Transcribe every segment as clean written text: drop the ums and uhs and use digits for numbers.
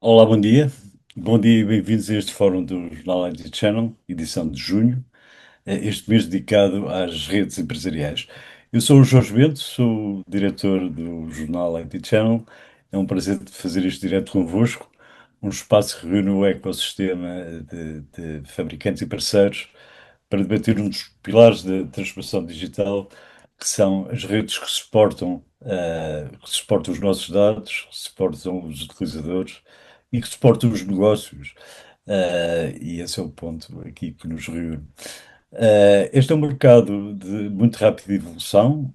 Olá, bom dia. Bom dia e bem-vindos a este fórum do Jornal IT Channel, edição de junho, este mês dedicado às redes empresariais. Eu sou o Jorge Bento, sou o diretor do Jornal IT Channel. É um prazer fazer este direto convosco, um espaço que reúne o ecossistema de fabricantes e parceiros para debater um dos pilares da transformação digital, que são as redes que suportam os nossos dados, que suportam os utilizadores e que suportam os negócios. E esse é o ponto aqui que nos reúne. Este é um mercado de muito rápida evolução.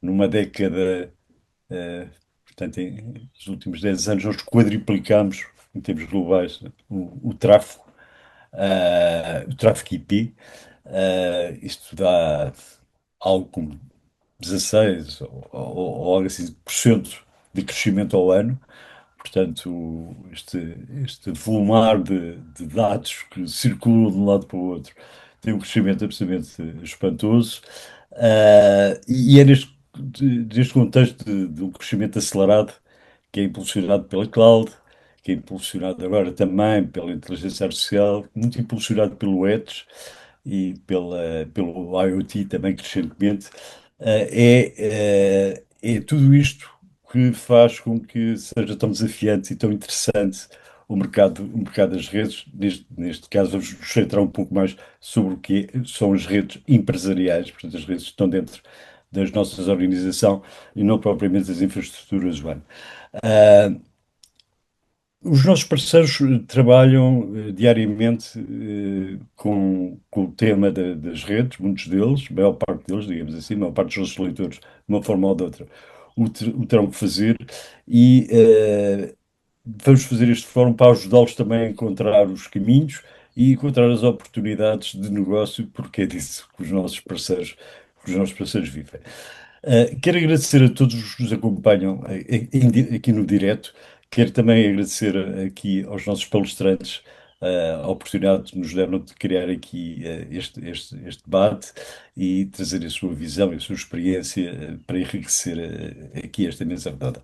Numa década, uh, portanto, nos últimos 10 anos, nós quadriplicamos, em termos globais, o tráfego IP. Isto dá algo como 16 ou algo assim por cento de crescimento ao ano. Portanto, este volumar de dados que circulam de um lado para o outro tem um crescimento absolutamente espantoso. E é neste contexto de um crescimento acelerado que é impulsionado pela cloud, que é impulsionado agora também pela inteligência artificial, muito impulsionado pelo Edge e pelo IoT também crescentemente. É tudo isto que faz com que seja tão desafiante e tão interessante o mercado das redes. Neste caso, vamos nos centrar um pouco mais sobre o que são as redes empresariais, portanto, as redes que estão dentro das nossas organizações e não propriamente as infraestruturas WAN. Os nossos parceiros trabalham diariamente com o tema das redes, muitos deles, a maior parte deles, digamos assim, a maior parte dos nossos leitores, de uma forma ou de outra, o terão que fazer e vamos fazer este fórum para ajudá-los também a encontrar os caminhos e encontrar as oportunidades de negócio, porque é disso que os nossos parceiros vivem. Quero agradecer a todos os que nos acompanham aqui no direto. Quero também agradecer aqui aos nossos palestrantes a oportunidade que nos deram de criar aqui este debate e trazer a sua visão e a sua experiência para enriquecer aqui esta mesa redonda.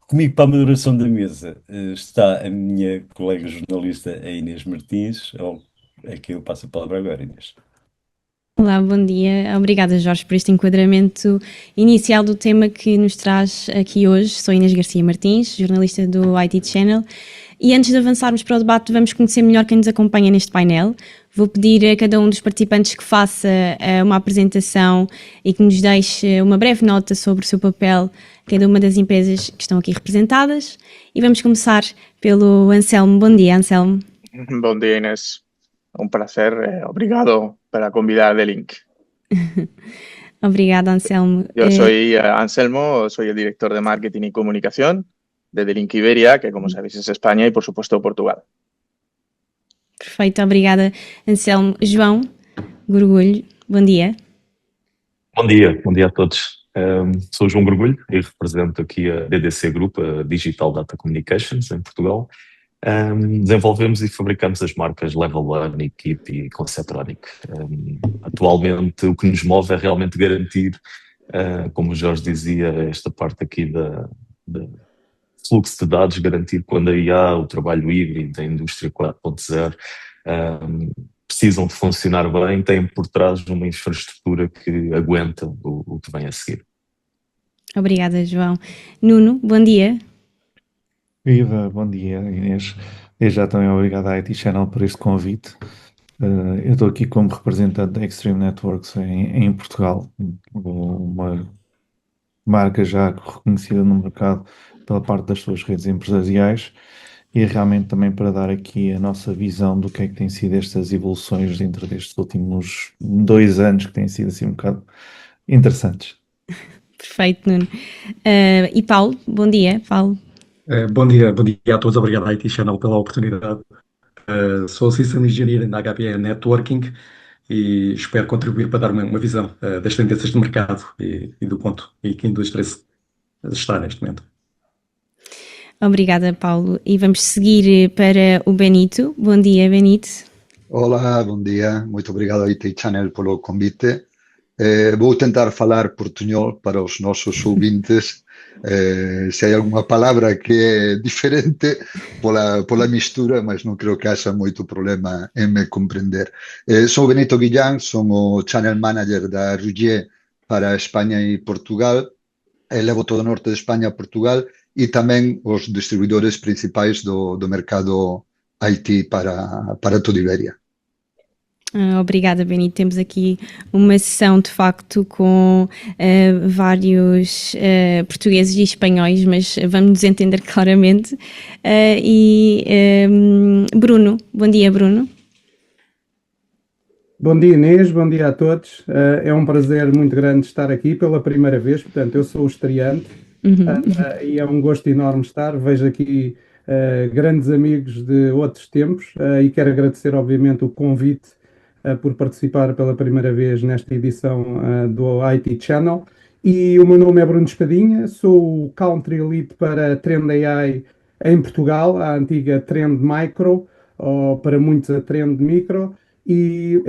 Comigo para a moderação da mesa está a minha colega jornalista, a Inês Martins, a quem eu passo a palavra agora, Inês. Olá, bom dia. Obrigada, Jorge, por este enquadramento inicial do tema que nos traz aqui hoje. Sou Inês Garcia Martins, jornalista do IT Channel. E antes de avançarmos para o debate, vamos conhecer melhor quem nos acompanha neste painel. Vou pedir a cada um dos participantes que faça uma apresentação e que nos deixe uma breve nota sobre o seu papel em cada uma das empresas que estão aqui representadas. E vamos começar pelo Anselmo. Bom dia, Anselmo. Bom dia, Inés. Un placer. Obrigado por convidar de Link. Obrigada, Anselmo. Yo soy Anselmo, soy el director de marketing y comunicación de The Link Iberia, que como sabéis es España y por supuesto Portugal. Perfeito, obrigada, Anselmo. João Gorgulho, bom dia. Bom dia a todos. Sou João Gorgulho e represento aqui a DDC Group, a Digital Data Communications, em Portugal. Desenvolvemos e fabricamos as marcas Level 1, Equipe e Conceptronic. Atualmente o que nos move é realmente garantir, como o Jorge dizia, esta parte aqui da fluxo de dados, garantir quando a IA, o trabalho híbrido da indústria 4.0 precisam de funcionar bem, têm por trás uma infraestrutura que aguenta o que vem a seguir. Obrigada, João. Nuno, bom dia. Viva, bom dia, Inês. Desde já também obrigado à IT Channel por este convite. Eu estou aqui como representante da Extreme Networks em Portugal, uma marca já reconhecida no mercado pela parte das suas redes empresariais e realmente também para dar aqui a nossa visão do que é que têm sido estas evoluções dentro destes últimos 2 anos que têm sido assim um bocado interessantes. Perfeito, Nuno. E Paulo, bom dia, Paulo. Bom dia a todos, obrigado à IT Channel pela oportunidade. Sou System Engineer na HPE Networking e espero contribuir para dar uma visão das tendências de mercado e do ponto em que a indústria está neste momento. Obrigada, Paulo. E vamos seguir para o Benito. Bom dia, Benito. Olá, bom dia. Muito obrigado à IT Channel pelo convite. Vou tentar falar portunhol para os nossos ouvintes Se hay alguna palabra que es diferente por la mistura, mas no creo que haya mucho problema en me comprender. Soy Benito Guillán, soy Channel Manager da Rougier para España y Portugal. Levo todo o norte de España a Portugal e tamén os distribuidores principais do mercado IT para toda Iberia. Obrigada, Benito. Temos aqui uma sessão, de facto, com vários portugueses e espanhóis, mas vamos nos entender claramente. Bruno, bom dia, Bruno. Bom dia, Inês, bom dia a todos. É um prazer muito grande estar aqui pela primeira vez, portanto, eu sou o estreante e é um gosto enorme estar. Vejo aqui grandes amigos de outros tempos e quero agradecer, obviamente, o convite por participar pela primeira vez nesta edição do IT Channel. E o meu nome é Bruno Espadinha, sou o Country Elite para Trend AI em Portugal, a antiga Trend Micro, ou para muitos a Trend Micro. E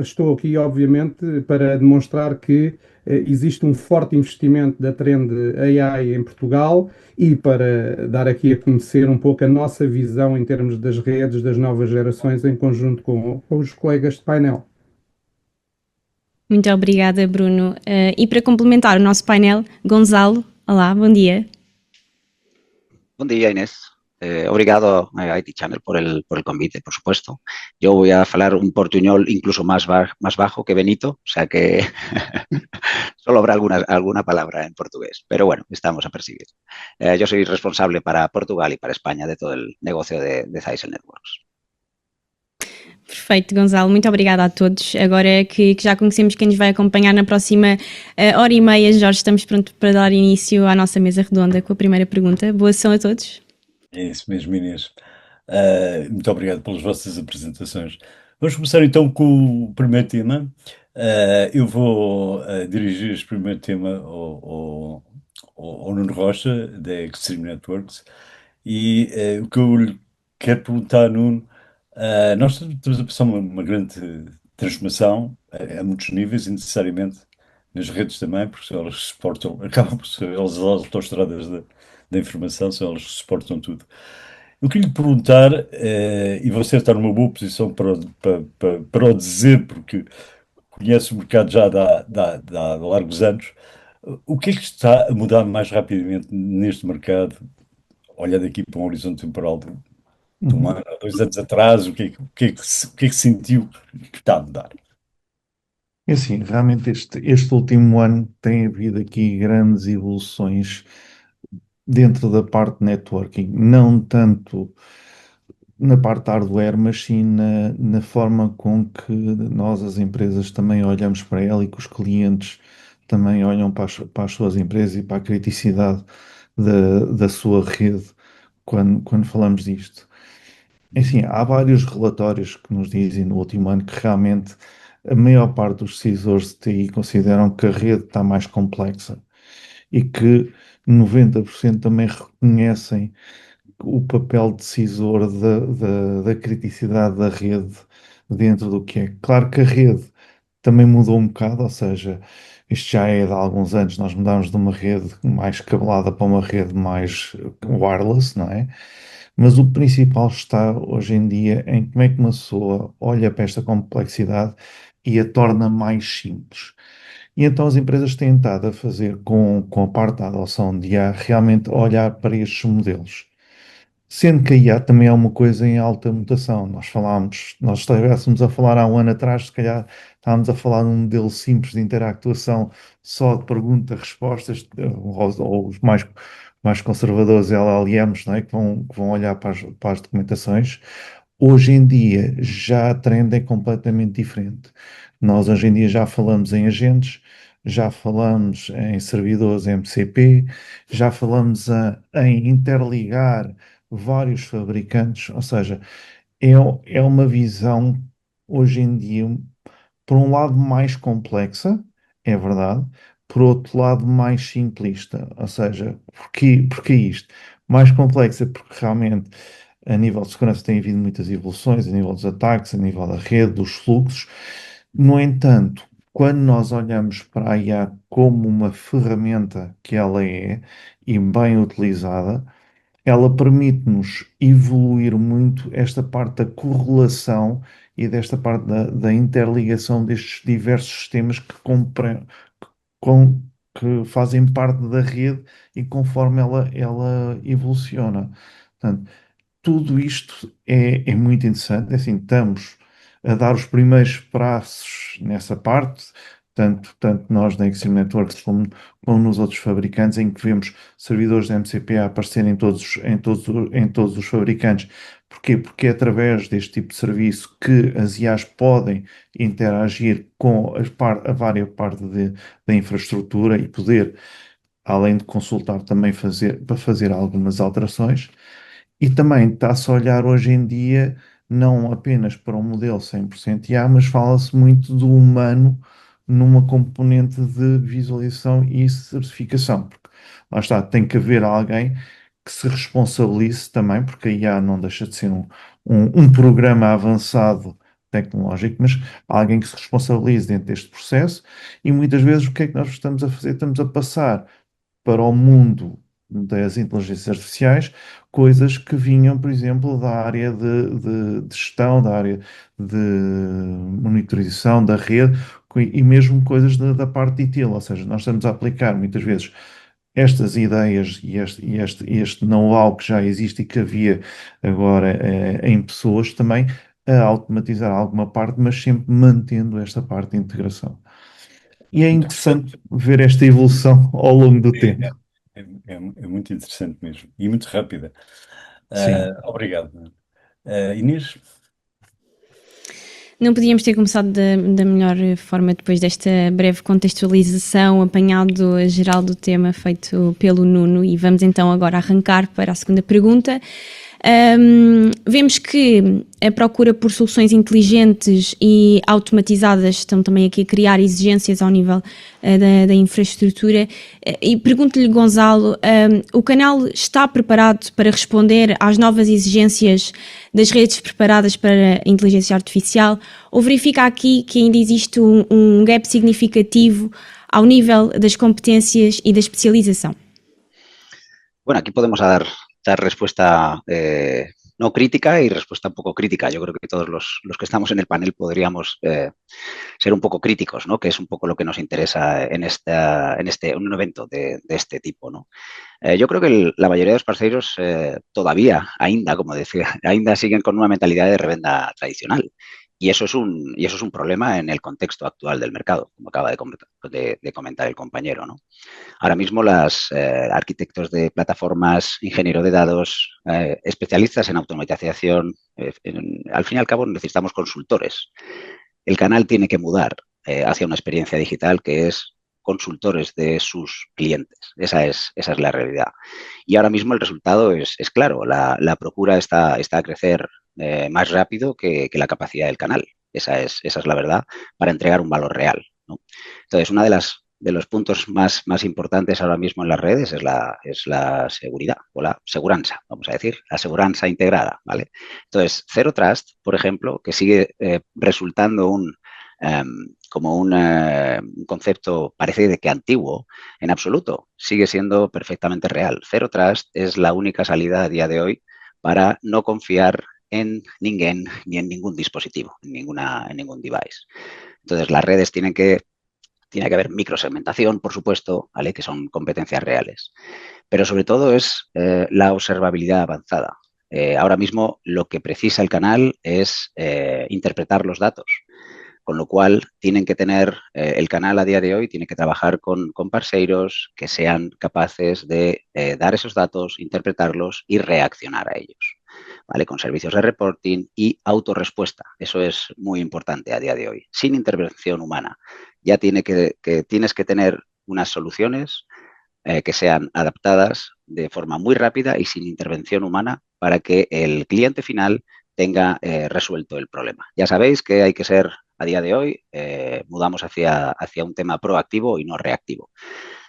estou aqui, obviamente, para demonstrar que existe um forte investimento da Trend AI em Portugal e para dar aqui a conhecer um pouco a nossa visão em termos das redes, das novas gerações, em conjunto com os colegas de painel. Muito obrigada, Bruno. E para complementar o nosso painel, Gonzalo, olá, bom dia. Bom dia, Inés. Obrigado a IT Channel por el convite, por supuesto. Yo voy a hablar un portuñol incluso más bajo que Benito, o sea que solo habrá alguna palabra en portugués, pero bueno, estamos a perseguir. Yo soy responsable para Portugal y para España de todo el negocio de Zyxel Networks. Perfeito, Gonzalo, muito obrigada a todos. Agora que já conhecemos quem nos vai acompanhar na próxima hora e meia, Jorge, estamos prontos para dar início à nossa mesa redonda com a primeira pergunta. Boa sessão a todos. É isso mesmo, Inês. Muito obrigado pelas vossas apresentações. Vamos começar então com o primeiro tema. Eu vou dirigir este primeiro tema ao Nuno Rocha, da Extreme Networks. E o que eu lhe quero perguntar, Nuno, nós estamos a passar uma grande transformação a muitos níveis e necessariamente nas redes também, porque elas suportam, acabam por ser elas as autoestradas da informação, são elas que suportam tudo. Eu queria lhe perguntar, e você está numa boa posição para o dizer, porque conhece o mercado já há largos anos, o que é que está a mudar mais rapidamente neste mercado, olhando aqui para um horizonte temporal de um ano, 2 anos atrás, o que é que sentiu que está a mudar? É assim, realmente este último ano tem havido aqui grandes evoluções dentro da parte de networking, não tanto na parte hardware, mas sim na forma com que nós, as empresas, também olhamos para ela e que os clientes também olham para as suas empresas e para a criticidade da sua rede quando falamos disto. Assim, há vários relatórios que nos dizem no último ano que realmente a maior parte dos decisores de TI consideram que a rede está mais complexa e que 90% também reconhecem o papel decisor da criticidade da rede dentro do que é. Claro que a rede também mudou um bocado, ou seja, isto já é de há alguns anos, nós mudámos de uma rede mais cabelada para uma rede mais wireless, não é? Mas o principal está hoje em dia em como é que uma pessoa olha para esta complexidade e a torna mais simples. E então as empresas têm estado a fazer com a parte da adoção de IA, realmente olhar para estes modelos. Sendo que a IA também é uma coisa em alta mutação. Nós estivéssemos a falar há um ano atrás, se calhar estávamos a falar de um modelo simples de interactuação, só de pergunta-respostas, ou os mais conservadores LLMs, não é? que vão olhar para as documentações. Hoje em dia já a trend é completamente diferente. Nós hoje em dia já falamos em agentes, já falamos em servidores MCP, já falamos em interligar vários fabricantes, ou seja, é uma visão hoje em dia, por um lado mais complexa, é verdade, por outro lado mais simplista, ou seja, porque isto? Mais complexa porque realmente a nível de segurança tem havido muitas evoluções, a nível dos ataques, a nível da rede, dos fluxos. No entanto, quando nós olhamos para a IA como uma ferramenta que ela é, e bem utilizada, ela permite-nos evoluir muito esta parte da correlação e desta parte da interligação destes diversos sistemas com- que fazem parte da rede e conforme ela evoluciona. Portanto, tudo isto é muito interessante. É assim, estamos a dar os primeiros passos nessa parte, tanto nós na Extreme Networks como nos outros fabricantes, em que vemos servidores da MCP a aparecerem em todos os fabricantes. Porquê? Porque é através deste tipo de serviço que as IAs podem interagir com a várias parte da infraestrutura e poder, além de consultar, também para fazer algumas alterações. E também está-se a olhar hoje em dia não apenas para um modelo 100% IA, mas fala-se muito do humano numa componente de visualização e certificação. Porque lá está, tem que haver alguém que se responsabilize também, porque a IA não deixa de ser um programa avançado tecnológico, mas alguém que se responsabilize dentro deste processo. E muitas vezes o que é que nós estamos a fazer? Estamos a passar para o mundo das inteligências artificiais, coisas que vinham, por exemplo, da área de gestão, da área de monitorização da rede, e mesmo coisas da parte de ITIL, ou seja, nós estamos a aplicar muitas vezes estas ideias e este know-how que já existe e que havia agora em pessoas também a automatizar alguma parte, mas sempre mantendo esta parte de integração. E é interessante ver esta evolução ao longo do É, tempo. é muito interessante mesmo e muito rápida. Sim. Obrigado. Inês? Não podíamos ter começado da melhor forma depois desta breve contextualização, apanhado geral do tema feito pelo Nuno, e vamos então agora arrancar para a segunda pergunta. Vemos que a procura por soluções inteligentes e automatizadas estão também aqui a criar exigências ao nível da infraestrutura, e pergunto-lhe, Gonzalo, o canal está preparado para responder às novas exigências das redes preparadas para a inteligência artificial, ou verifica aqui que ainda existe um gap significativo ao nível das competências e da especialização? Bueno, aquí podemos dar respuesta no crítica y respuesta un poco crítica. Yo creo que todos los que estamos en el panel podríamos ser un poco críticos, ¿no? Que es un poco lo que nos interesa en un evento de este tipo, ¿no? Yo creo que la mayoría de los parceiros todavía, como decía, ainda siguen con una mentalidad de revenda tradicional. Y eso es un problema en el contexto actual del mercado, como acaba de comentar el compañero, ¿no? Ahora mismo los arquitectos de plataformas, ingeniero de dados, especialistas en automatización, al fin y al cabo necesitamos consultores. El canal tiene que mudar hacia una experiencia digital que es consultores de sus clientes. Esa es la realidad. Y ahora mismo el resultado es claro. La procura está a crecer más rápido que la capacidad del canal. Esa es la verdad, para entregar un valor real, ¿no? Entonces, uno de los puntos más importantes ahora mismo en las redes es la seguridad o la seguranza, vamos a decir, la seguranza integrada, ¿vale? Entonces, Zero Trust, por ejemplo, que sigue resultando como un concepto, parece de que antiguo, en absoluto, sigue siendo perfectamente real. Zero Trust es la única salida a día de hoy para no confiar en ninguém ni en ningún dispositivo, en ningún device. Entonces, las redes tiene que haber microsegmentación, por supuesto, ¿vale? Que son competencias reales. Pero sobre todo es la observabilidad avanzada. Ahora mismo lo que precisa el canal es interpretar los datos, con lo cual tienen que tener, el canal a día de hoy tiene que trabajar con parceiros que sean capaces de dar esos datos, interpretarlos y reaccionar a ellos, ¿vale? Con servicios de reporting y autorrespuesta. Eso es muy importante a día de hoy, sin intervención humana. Ya tienes que tener unas soluciones que sean adaptadas de forma muy rápida y sin intervención humana para que el cliente final tenga resuelto el problema. Ya sabéis que hay que ser, a día de hoy, mudamos hacia un tema proactivo y no reactivo.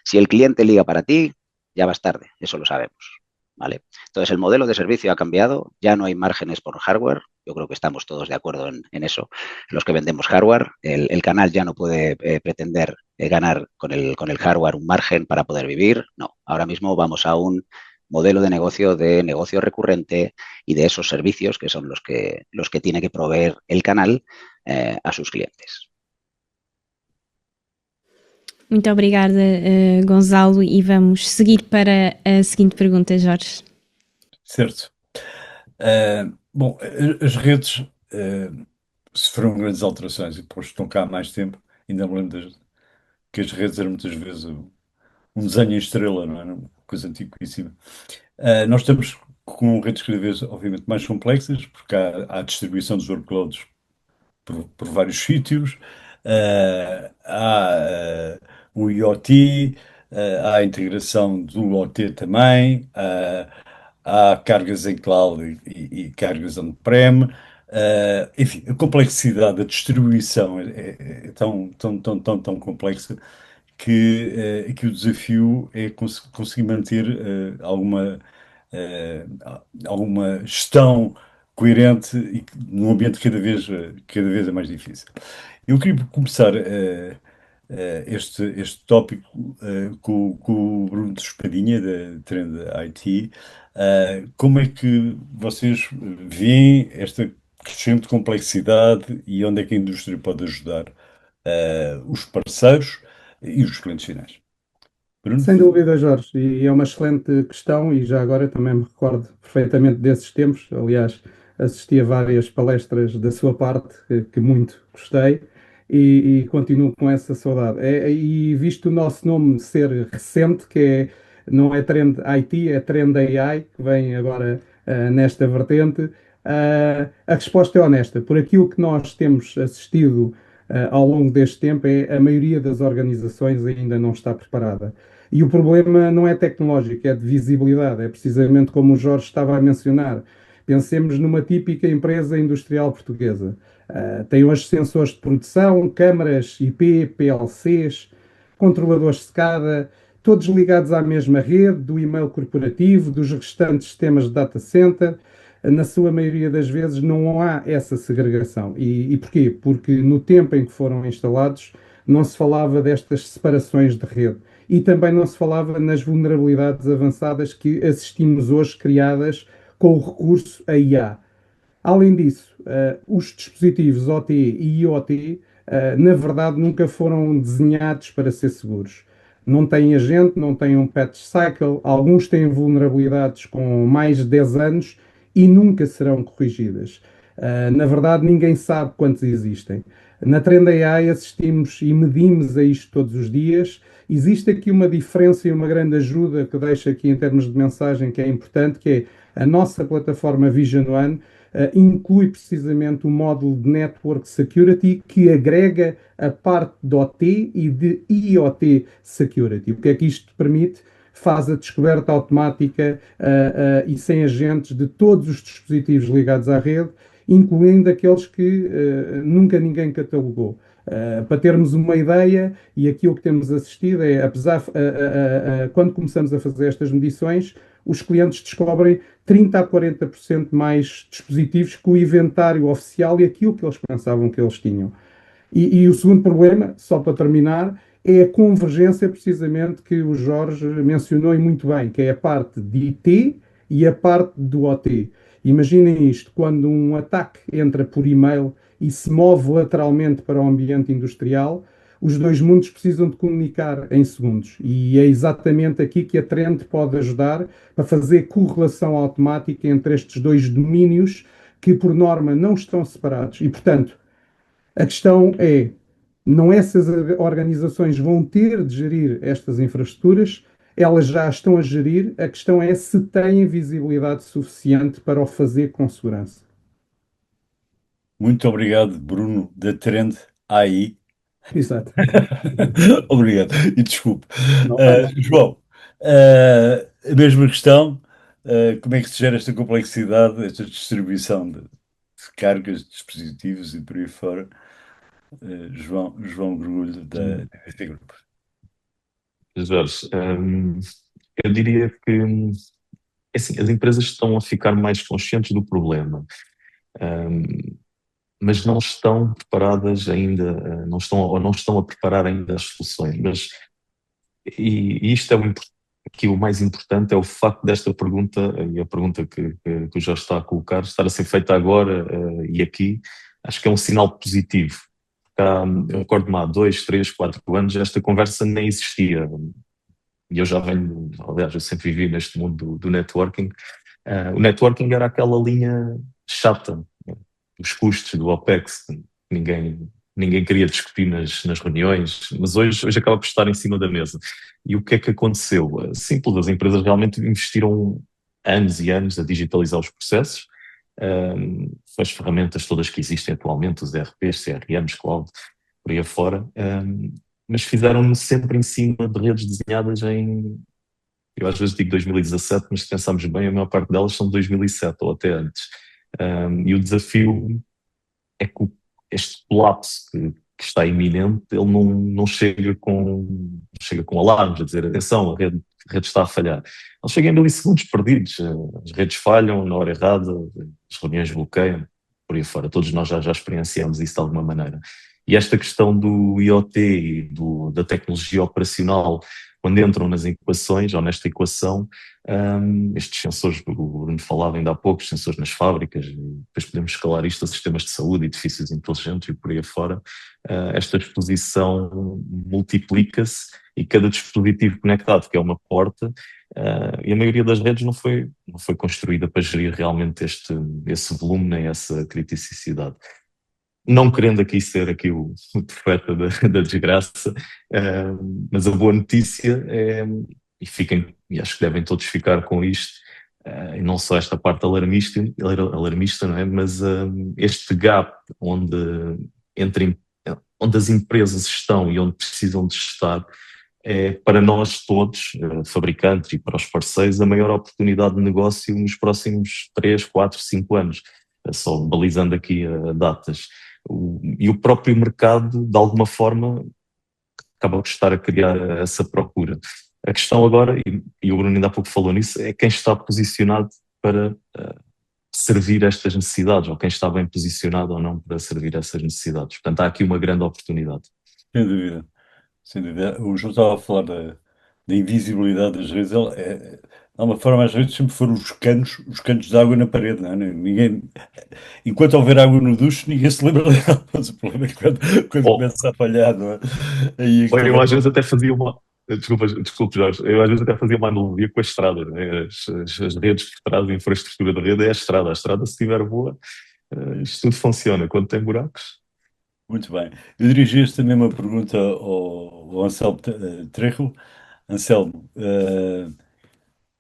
Si el cliente liga para ti, ya vas tarde, eso lo sabemos. ¿vale? Entonces, el modelo de servicio ha cambiado, ya no hay márgenes por hardware, yo creo que estamos todos de acuerdo en eso, los que vendemos hardware, el canal ya no puede pretender ganar con el hardware un margen para poder vivir, no, ahora mismo vamos a un modelo de negocio recurrente y de esos servicios que son los que tiene que proveer el canal a sus clientes. Muito obrigada, Gonzalo, e vamos seguir para a seguinte pergunta, Jorge. Certo. Bom, as redes sofreram grandes alterações e depois estão cá há mais tempo. Ainda me lembro que as redes eram muitas vezes um desenho em estrela, não é? Uma coisa antiquíssima. Nós estamos com redes cada vez, obviamente, mais complexas, porque há a distribuição dos workloads por vários sítios, há o IoT, há a integração do OT também, há cargas em cloud e cargas on-prem. Enfim, a complexidade da distribuição é tão complexa que o desafio é conseguir manter alguma gestão coerente e num ambiente cada vez é mais difícil. Eu queria começar este tópico com o Bruno de Espadinha, da Trend IT. Como é que vocês veem esta crescente complexidade e onde é que a indústria pode ajudar os parceiros e os clientes finais? Bruno? Sem dúvida, Jorge, e é uma excelente questão, e já agora também me recordo perfeitamente desses tempos. Aliás, assisti a várias palestras da sua parte, que muito gostei, e continuo com essa saudade. E visto o nosso nome ser recente, não é Trend IT, é Trend AI, que vem agora nesta vertente, a resposta é honesta. Por aquilo que nós temos assistido ao longo deste tempo, a maioria das organizações ainda não está preparada. E o problema não é tecnológico, é de visibilidade, é precisamente como o Jorge estava a mencionar. Pensemos numa típica empresa industrial portuguesa. Tem hoje sensores de produção, câmaras IP, PLCs, controladores de SCADA, todos ligados à mesma rede, do e-mail corporativo, dos restantes sistemas de data center. Na sua maioria das vezes não há essa segregação. E porquê? Porque no tempo em que foram instalados não se falava destas separações de rede e também não se falava nas vulnerabilidades avançadas que assistimos hoje criadas com o recurso a IA. Além disso, os dispositivos OT e IoT, na verdade, nunca foram desenhados para ser seguros. Não têm agente, não têm um patch cycle, alguns têm vulnerabilidades com mais de 10 anos e nunca serão corrigidas. Na verdade, ninguém sabe quantos existem. Na Trend AI assistimos e medimos a isto todos os dias. Existe aqui uma diferença e uma grande ajuda que eu deixo aqui em termos de mensagem que é importante, que é a nossa plataforma Vision One inclui precisamente o módulo de Network Security que agrega a parte de OT e de IoT Security. O que é que isto permite? Faz a descoberta automática e sem agentes de todos os dispositivos ligados à rede, incluindo aqueles que nunca ninguém catalogou. Para termos uma ideia, e aquilo que temos assistido é, apesar, quando começamos a fazer estas medições, os clientes descobrem 30% a 40% mais dispositivos que o inventário oficial e aquilo que eles pensavam que eles tinham. E o segundo problema, só para terminar, é a convergência precisamente que o Jorge mencionou e muito bem, que é a parte de IT e a parte do OT. Imaginem isto, quando um ataque entra por e-mail e se move lateralmente para o ambiente industrial, os dois mundos precisam de comunicar em segundos. E é exatamente aqui que a Trend pode ajudar para fazer correlação automática entre estes dois domínios que, por norma, não estão separados. E, portanto, a questão é, não essas organizações vão ter de gerir estas infraestruturas, elas já estão a gerir, a questão é se têm visibilidade suficiente para o fazer com segurança. Muito obrigado, Bruno, da Trend AI. Exato. Obrigado. E desculpe. Não, João, a mesma questão. Como é que se gera esta complexidade, esta distribuição de cargas, de dispositivos e por aí fora? João Grulho, da DDC Group. Jorge, eu diria que é assim, as empresas estão a ficar mais conscientes do problema, mas não estão preparadas ainda, não estão a preparar ainda as soluções. E isto é aqui o mais importante é o facto desta pergunta, e a pergunta que o Jorge está a colocar, estar a ser feita agora e aqui, acho que é um sinal positivo. Eu recordo-me há 2, 3, 4 anos, esta conversa nem existia. E eu já venho, aliás, eu sempre vivi neste mundo do networking. O networking era aquela linha chata, os custos do OPEX, ninguém queria discutir nas reuniões, mas hoje acaba por estar em cima da mesa. E o que é que aconteceu? Simples, as empresas realmente investiram anos e anos a digitalizar os processos, as ferramentas todas que existem atualmente, os ERPs, CRMs, cloud, por aí afora, mas fizeram-no sempre em cima de redes desenhadas eu às vezes digo 2017, mas se pensarmos bem, a maior parte delas são de 2007 ou até antes. E o desafio é que este colapso que está iminente, ele não chega com alarmes, a dizer, atenção, a rede está a falhar. Ele chega em milissegundos perdidos, as redes falham na hora errada, as reuniões bloqueiam, por aí fora. Todos nós já experienciamos isso de alguma maneira. E esta questão do IoT e da tecnologia operacional, quando entram nas equações, ou nesta equação, estes sensores que o Bruno falava ainda há pouco, os sensores nas fábricas, e depois podemos escalar isto a sistemas de saúde, edifícios inteligentes e por aí afora, esta exposição multiplica-se e cada dispositivo conectado, que é uma porta, e a maioria das redes não foi construída para gerir realmente esse volume nem essa criticidade. Não querendo aqui ser o profeta da desgraça, mas a boa notícia é, e acho que devem todos ficar com isto, e não só esta parte alarmista, não é? Mas este gap onde as empresas estão e onde precisam de estar, é para nós todos, fabricantes e para os parceiros, a maior oportunidade de negócio nos próximos 3, 4, 5 anos, só balizando aqui datas. E o próprio mercado, de alguma forma, acaba por estar a criar essa procura. A questão agora, e o Bruno ainda há pouco falou nisso, é quem está posicionado para servir estas necessidades, ou quem está bem posicionado ou não para servir essas necessidades. Portanto, há aqui uma grande oportunidade. Sem dúvida, sem dúvida. O João estava a falar da invisibilidade das redes. De alguma forma, às vezes sempre foram os canos de água na parede, não é? Enquanto houver água no duche, ninguém se lembra dela. Mas o problema é quando começa a falhar, não é? Eu às vezes até fazia Desculpe, Jorge, eu às vezes até fazia uma analogia com a estrada, né? As redes por trás, a infraestrura da rede é a estrada. A estrada, se estiver boa, isto tudo funciona. Quando tem buracos... Muito bem. Eu dirigi esta mesma pergunta ao Anselmo Trejo. Anselmo,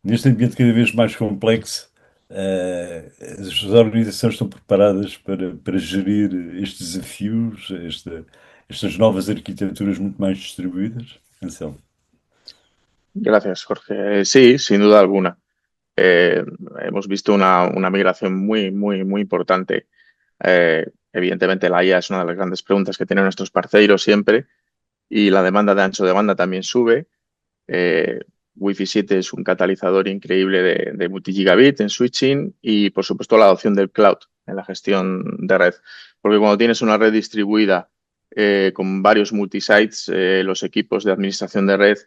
neste ambiente cada vez mais complexo, as organizações estão preparadas para gerir estes desafios, estas novas arquiteturas muito mais distribuídas? Anselmo. Gracias, Jorge. Sí, sin duda alguna. Hemos visto una migración muy, muy, muy importante. Evidentemente, la IA es una de las grandes preguntas que tienen nuestros parceiros siempre, y la demanda de ancho de banda también sube. Wi-Fi 7 es un catalizador increíble de multigigabit en switching y, por supuesto, la adopción del cloud en la gestión de red. Porque cuando tienes una red distribuida con varios multisites, los equipos de administración de red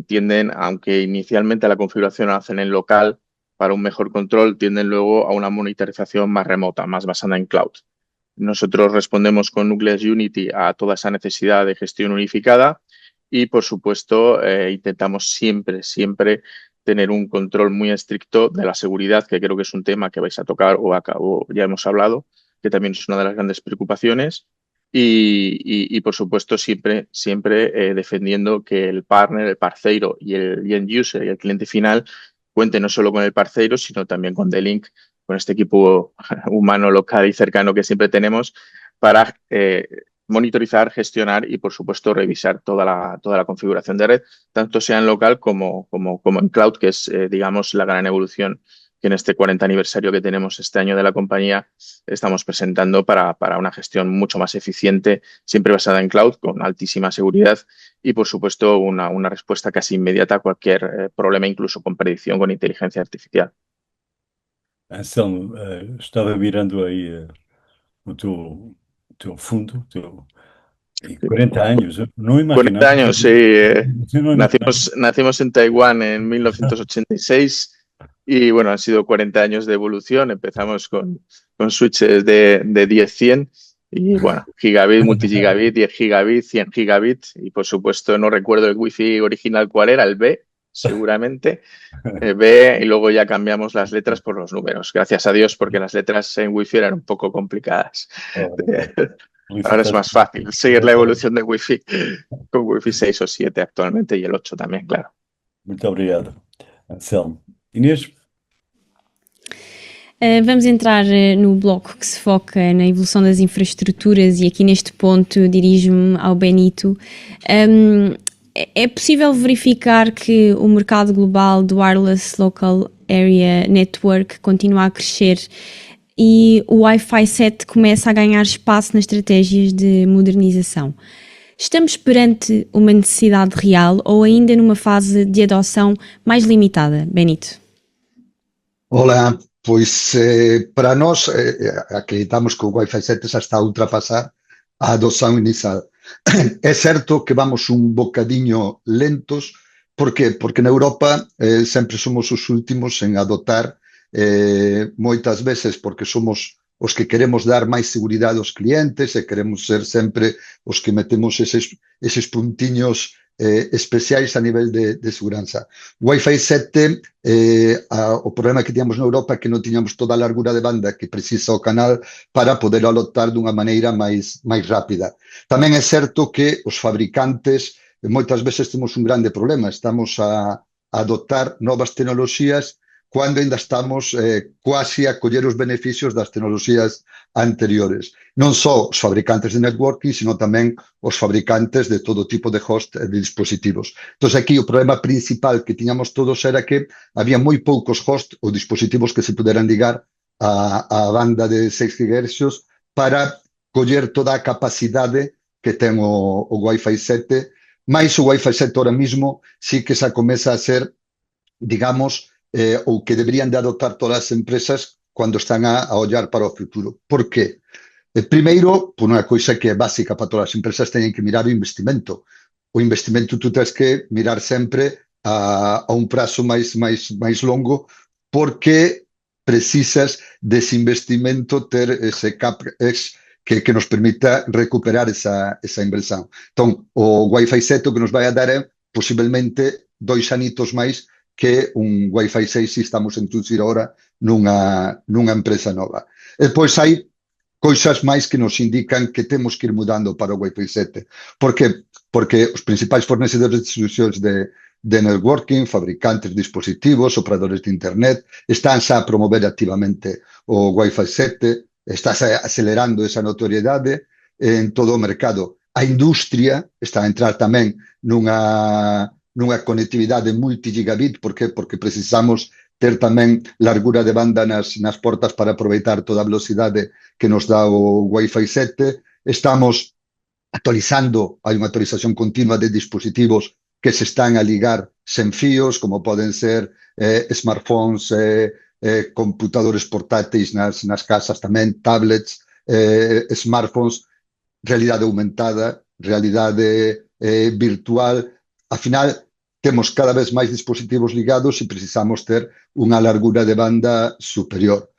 tienden, aunque inicialmente la configuración la hacen en local para un mejor control, tienden luego a una monitorización más remota, más basada en cloud. Nosotros respondemos con Nucleus Unity a toda esa necesidad de gestión unificada y, por supuesto, intentamos siempre tener un control muy estricto de la seguridad, que creo que es un tema que vais a tocar o ya hemos hablado, que también es una de las grandes preocupaciones. Y por supuesto, siempre defendiendo que el partner, el parceiro y el end user y el cliente final cuente no solo con el parceiro, sino también con D-Link, con este equipo humano, local y cercano que siempre tenemos para monitorizar, gestionar y, por supuesto, revisar toda la configuración de red, tanto sea en local como en cloud, que es, digamos, la gran evolución que en este 40 aniversario que tenemos este año de la compañía estamos presentando para una gestión mucho más eficiente, siempre basada en cloud, con altísima seguridad y, por supuesto, una respuesta casi inmediata a cualquier problema, incluso con predicción con inteligencia artificial. Anselmo, estava mirando aí o teu fundo, e 40 años, no 40 imaginaba. años, sí. No imaginaba. Nacimos en Taiwán en 1986 y bueno, han sido 40 años de evolución. Empezamos con switches de 10-100 y bueno, gigabit, multigigabit, 10 gigabit, 100 gigabit y por supuesto no recuerdo el wifi original cuál era, el B, seguramente. B y luego ya cambiamos las letras por los números. Gracias a Dios porque las letras en wifi eran un poco complicadas. Ahora es más fácil seguir la evolución de Wi-Fi con Wi-Fi 6 o 7 actualmente y el 8 también, claro. Muito obrigado, Anselmo. Inês? Vamos entrar no bloco que se foca na evolução das infraestruturas e aqui neste ponto dirijo-me ao Benito. É possível verificar que o mercado global do Wireless Local Area Network continua a crescer e o Wi-Fi 7 começa a ganhar espaço nas estratégias de modernização. Estamos perante uma necessidade real ou ainda numa fase de adoção mais limitada? Benito. Olá, pois para nós acreditamos que o Wi-Fi 7 já está a ultrapassar a adoção inicial. É certo que vamos un bocadinho lentos. Por qué? Porque na Europa sempre somos os últimos en adotar, moitas veces porque somos os que queremos dar máis seguridade aos clientes e queremos ser sempre os que metemos eses puntiños especiais a nivel de seguranza. Wi-Fi 7, o problema que tiñamos na Europa é que non tiñamos toda a largura de banda que precisa o canal para poder adoptar dunha maneira máis rápida. Tamén é certo que os fabricantes moitas veces temos un grande problema, estamos a adoptar novas tecnoloxías cando ainda estamos quasi a coller os beneficios das tecnoloxías anteriores. Non só os fabricantes de networking, sino tamén os fabricantes de todo tipo de host de dispositivos. Entón, aquí o problema principal que tiñamos todos era que había moi poucos host ou dispositivos que se puderan ligar a banda de 6 GHz para coller toda a capacidade que ten o Wi-Fi 7, mais o Wi-Fi 7 ahora mismo sí que xa comeza a ser, digamos, ou que deberían de adoptar todas as empresas cando están a ollar para o futuro. Por qué? Primeiro, por unha coisa que é básica para todas as empresas, teñen que mirar o investimento. O investimento tú tens que mirar sempre a un prazo máis longo, porque precisas dese investimento ter ese CapEx que nos permita recuperar esa inversión. Entón, o Wi-Fi 7 o que nos vai a dar é posiblemente 2 anitos máis que un Wi-Fi 6 se estamos a introducir agora nunha empresa nova. E depois hai coisas máis que nos indican que temos que ir mudando para o Wi-Fi 7. Por qué? Porque os principais fornecedores de solucións de networking, fabricantes de dispositivos, operadores de internet, están xa a promover activamente o Wi-Fi 7, está acelerando esa notoriedade en todo o mercado. A industria está a entrar tamén nunha conectividade multigigabit. Por qué? Porque precisamos ter tamén largura de banda nas portas para aproveitar toda a velocidade que nos dá o Wi-Fi 7. Estamos actualizando, hai unha actualización continua de dispositivos que se están a ligar sen fíos, como poden ser smartphones, computadores portáteis nas casas tamén, tablets, smartphones, realidade aumentada, realidade virtual. Al final, temos cada vez máis dispositivos ligados e precisamos ter unha largura de banda superior.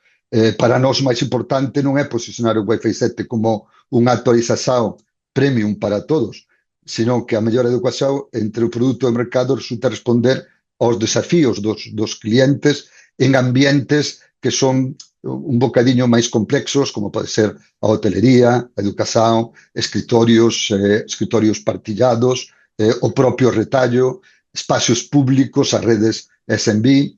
Para nós, o máis importante non é posicionar o Wi-Fi 7 como unha actualización premium para todos, sino que a mellor educación entre o produto e o mercado resulta responder aos desafíos dos clientes en ambientes que son un bocadiño máis complexos, como pode ser a hotelería, a educación, escritorios partillados, o propio retallo, espacios públicos, as redes SMB,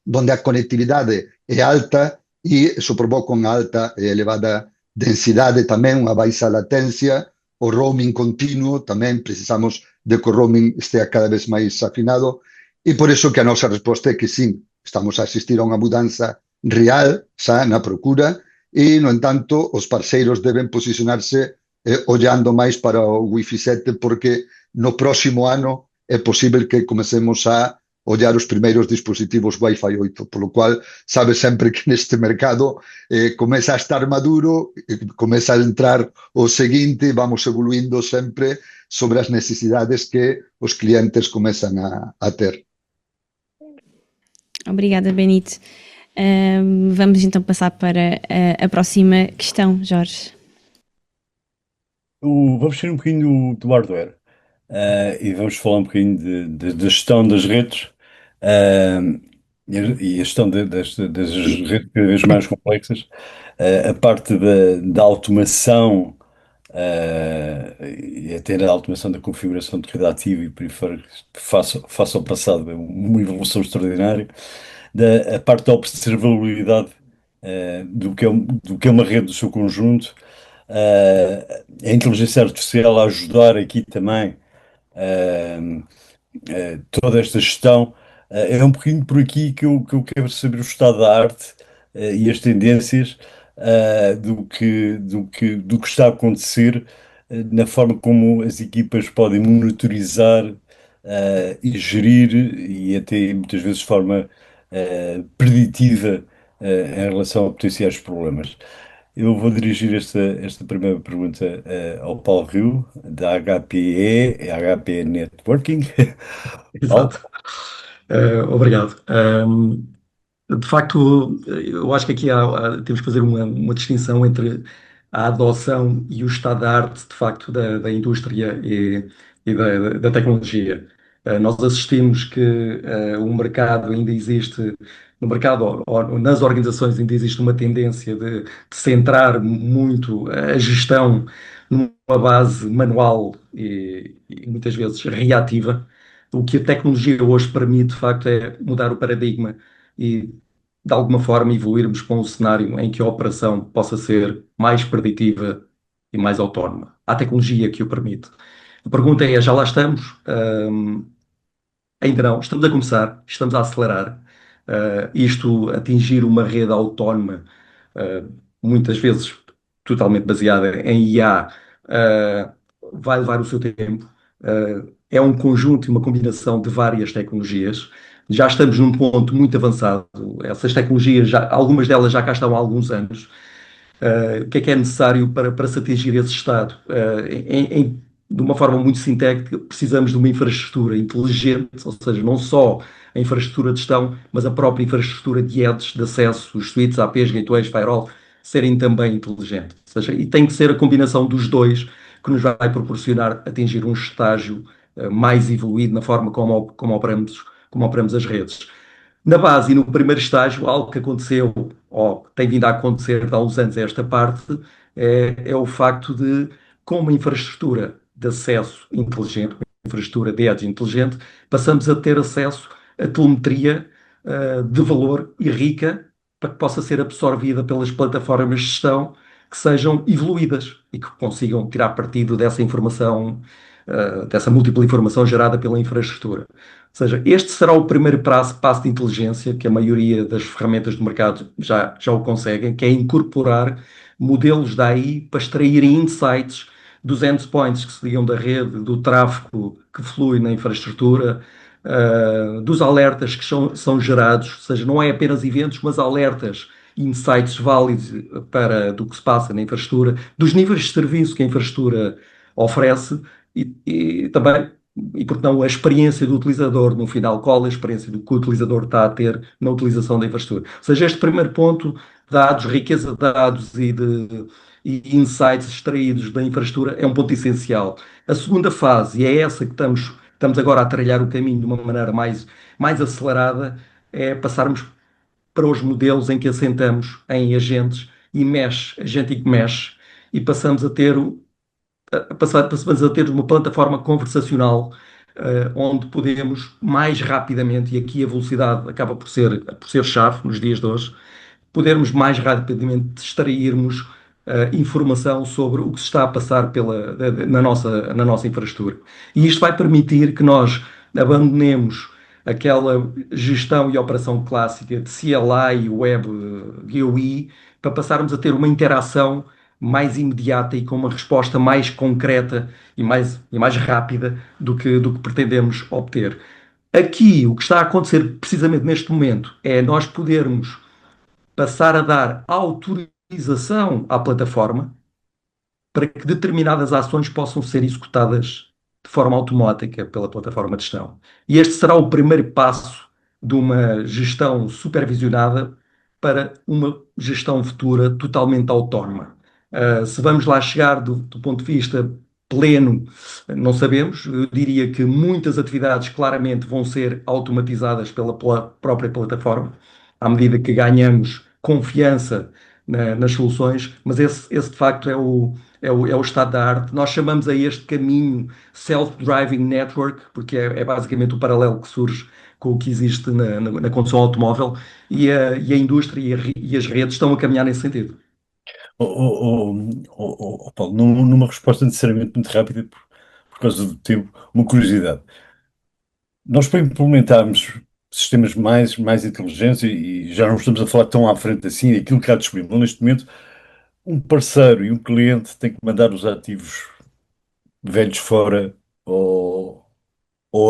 donde a conectividade é alta e iso provoca unha alta e elevada densidade tamén, unha baixa latencia, o roaming continuo, tamén precisamos de que o roaming estea cada vez máis afinado, e por iso que a nosa resposta é que sí, estamos a asistir a unha mudanza real xa na procura e, no entanto, os parceiros deben posicionarse ollando máis para o Wi-Fi 7 porque no próximo ano é posible que comecemos a ollar os primeiros dispositivos Wi-Fi 8, polo cual sabe sempre que neste mercado comeza a estar maduro, comeza a entrar o seguinte, vamos evoluindo sempre sobre as necesidades que os clientes comezan a ter. Obrigada, Benito. Vamos então passar para a próxima questão, Jorge. Vamos sair um bocadinho do hardware e vamos falar um bocadinho da gestão das redes e a gestão das redes cada vez mais complexas, a parte da automação e até a automação da configuração de rede ativa e periféricos face ao passado é uma evolução extraordinária. A parte da observabilidade do que é uma rede do seu conjunto, a inteligência artificial a ajudar aqui também toda esta gestão. É um bocadinho por aqui que eu quero saber o estado da arte e as tendências do que está a acontecer na forma como as equipas podem monitorizar e gerir e até muitas vezes de forma preditiva em relação a potenciais problemas. Eu vou dirigir esta primeira pergunta ao Paulo Rio, da HPE Networking. Paulo? Exato. Obrigado. De facto, eu acho que aqui temos que fazer uma distinção entre a adoção e o estado da arte, de facto, da indústria e da tecnologia. Nós assistimos que o mercado ainda existe, no mercado ou nas organizações ainda existe uma tendência de centrar muito a gestão numa base manual e muitas vezes reativa. O que a tecnologia hoje permite, de facto, é mudar o paradigma e, de alguma forma, evoluirmos para um cenário em que a operação possa ser mais preditiva e mais autónoma. Há tecnologia que o permite. A pergunta é, já lá estamos? Ainda não. Estamos a começar, estamos a acelerar. Isto, atingir uma rede autónoma, muitas vezes totalmente baseada em IA, vai levar o seu tempo. É um conjunto e uma combinação de várias tecnologias. Já estamos num ponto muito avançado. Essas tecnologias, algumas delas já cá estão há alguns anos. O que é necessário para se atingir esse estado? De uma forma muito sintética, precisamos de uma infraestrutura inteligente, ou seja, não só a infraestrutura de gestão, mas a própria infraestrutura de edges, de acesso, os switches, APs, gateways, firewall, serem também inteligentes. Ou seja, e tem que ser a combinação dos dois que nos vai proporcionar atingir um estágio mais evoluído na forma como operamos as redes. Na base e no primeiro estágio, algo que aconteceu, ou tem vindo a acontecer há uns anos esta parte, é o facto de, com uma infraestrutura de acesso inteligente, uma infraestrutura de edge inteligente, passamos a ter acesso a telemetria de valor e rica para que possa ser absorvida pelas plataformas de gestão que sejam evoluídas e que consigam tirar partido dessa informação, dessa múltipla informação gerada pela infraestrutura. Ou seja, este será o primeiro passo de inteligência que a maioria das ferramentas do mercado já o conseguem, que é incorporar modelos da AI para extrair insights dos endpoints que se ligam da rede, do tráfego que flui na infraestrutura, dos alertas que são gerados, ou seja, não é apenas eventos, mas alertas, insights válidos do que se passa na infraestrutura, dos níveis de serviço que a infraestrutura oferece e também, e porque não, a experiência do utilizador no final, qual a experiência que o utilizador está a ter na utilização da infraestrutura. Ou seja, este primeiro ponto, dados, riqueza de dados e insights extraídos da infraestrutura é um ponto essencial. A segunda fase, e é essa que estamos agora a trilhar o caminho de uma maneira mais acelerada, é passarmos para os modelos em que assentamos em agentes e mesh, agentic mesh, e passamos a ter uma plataforma conversacional onde podemos mais rapidamente, e aqui a velocidade acaba por ser chave nos dias de hoje, podermos mais rapidamente extrairmos informação sobre o que se está a passar na nossa infraestrutura. E isto vai permitir que nós abandonemos aquela gestão e operação clássica de CLI, Web, GUI, para passarmos a ter uma interação mais imediata e com uma resposta mais concreta e mais rápida do que pretendemos obter. Aqui, o que está a acontecer precisamente neste momento é nós podermos passar a dar autorização à plataforma para que determinadas ações possam ser executadas de forma automática pela plataforma de gestão. E este será o primeiro passo de uma gestão supervisionada para uma gestão futura totalmente autónoma. Se vamos lá chegar do ponto de vista pleno, não sabemos. Eu diria que muitas atividades claramente vão ser automatizadas pela própria plataforma, à medida que ganhamos confiança nas soluções, mas esse de facto é o estado da arte. Nós chamamos a este caminho Self-Driving Network, porque é basicamente o paralelo que surge com o que existe na condução automóvel, e a indústria e as redes estão a caminhar nesse sentido. Paulo, numa resposta necessariamente muito rápida, por causa do tempo, uma curiosidade. Nós, para implementarmos sistemas mais inteligentes, e já não estamos a falar tão à frente assim, aquilo que há disponível neste momento, um parceiro e um cliente têm que mandar os ativos velhos fora, ou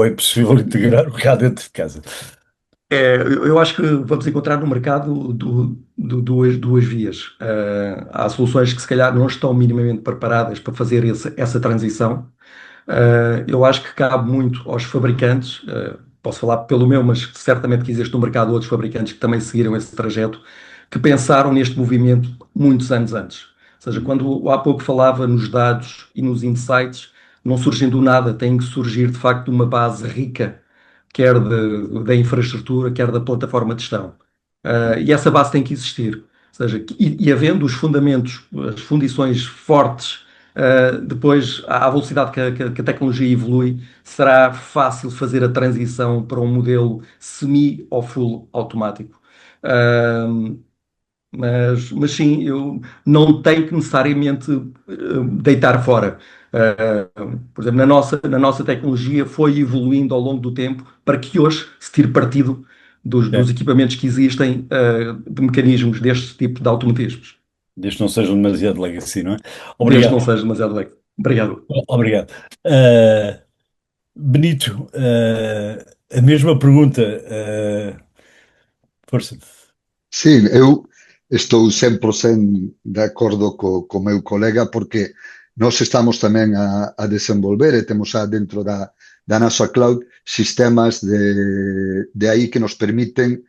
é possível integrar o cá dentro de casa? Eu acho que vamos encontrar no mercado duas vias. Há soluções que se calhar não estão minimamente preparadas para fazer essa transição. Eu acho que cabe muito aos fabricantes, posso falar pelo meu, mas certamente que existe no mercado outros fabricantes que também seguiram esse trajeto, que pensaram neste movimento muitos anos antes. Ou seja, quando há pouco falava nos dados e nos insights, não surgem do nada, têm que surgir de facto uma base rica, quer da infraestrutura, quer da plataforma de gestão. E essa base tem que existir. Ou seja, e havendo os fundamentos, as fundições fortes, depois, à velocidade que a tecnologia evolui, será fácil fazer a transição para um modelo semi ou full automático. Mas sim, eu não tenho que necessariamente deitar fora. Por exemplo, na nossa tecnologia foi evoluindo ao longo do tempo para que hoje se tire partido dos equipamentos que existem, de mecanismos deste tipo de automatismos. Desde que não sejam demasiado legacy, não é? Desde que não Obrigado. seja demasiado leque. Obrigado. Obrigado. Benito, a mesma pergunta. Força. Sim, eu estou 100% de acordo co meu colega, porque nós estamos tamén a desenvolver e temos dentro da nosa cloud sistemas de aí que nos permiten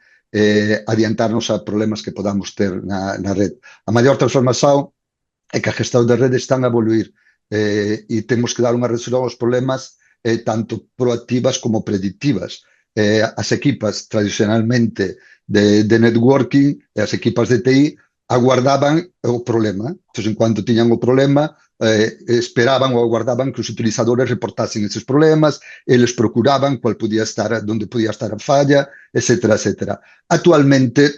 adiantarnos a problemas que podamos ter na red. A maior transformación é que a gestão de redes están a evoluir, e temos que dar unha resolución aos problemas tanto proactivas como predictivas. As equipas tradicionalmente de networking e as equipas de TI aguardaban o problema. Entón, en cuanto tiñan o problema, esperaban ou aguardaban que os utilizadores reportasen eses problemas, eles procuraban onde podía estar a falla, etcétera, etcétera. Actualmente,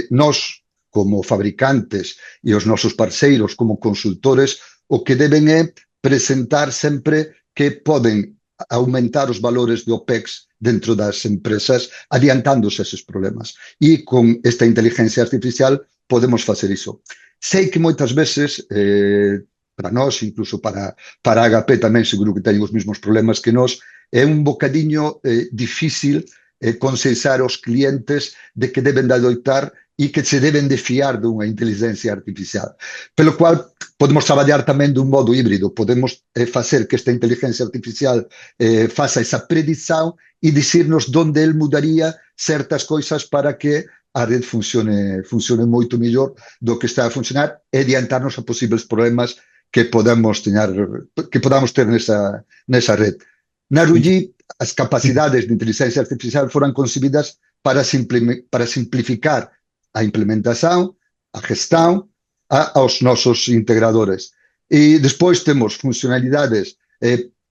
nós, como fabricantes e os nosos parceiros como consultores, o que deben é presentar sempre que poden aumentar os valores de OPEX dentro das empresas, adiantándose eses problemas. E con esta inteligencia artificial podemos facer iso. Sei que moitas veces, para nós, incluso para HP tamén, seguro que teñen os mesmos problemas que nós, é un bocadiño difícil consensar aos clientes de que deben de adoitar e que se deben de fiar dunha inteligencia artificial. Pelo cual, podemos traballar tamén dun modo híbrido, podemos facer que esta inteligencia artificial faça esa predição e dicirnos onde el mudaría certas coisas para que a rede funcione moito mellor do que está a funcionar e adiantarnos a posibles problemas que podamos ter nesa rede. Na RUGI, as capacidades de inteligencia artificial foran concebidas para simplificar a implementación, a gestão, aos nosos integradores. E despois temos funcionalidades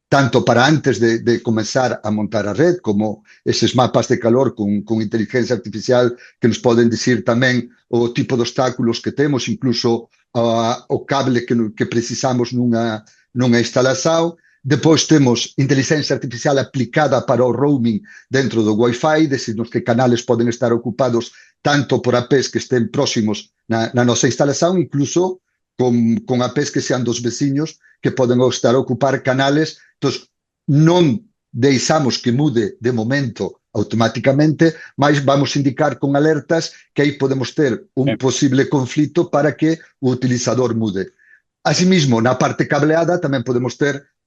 tanto para antes de comenzar a montar a red, como eses mapas de calor con inteligencia artificial que nos poden dicir tamén o tipo de obstáculos que temos, incluso o cable que precisamos nunha instalación, Depois temos inteligência artificial aplicada para o roaming dentro do Wi-Fi, decidirmos que canales podem estar ocupados tanto por APs que estén próximos na nosa instalación, incluso con APs que sean dos veciños que poden estar a ocupar canales. Entón, non deixamos que mude de momento automáticamente, mas vamos indicar con alertas que aí podemos ter un posible conflito para que o utilizador mude. Asimismo, na parte cableada tamén podemos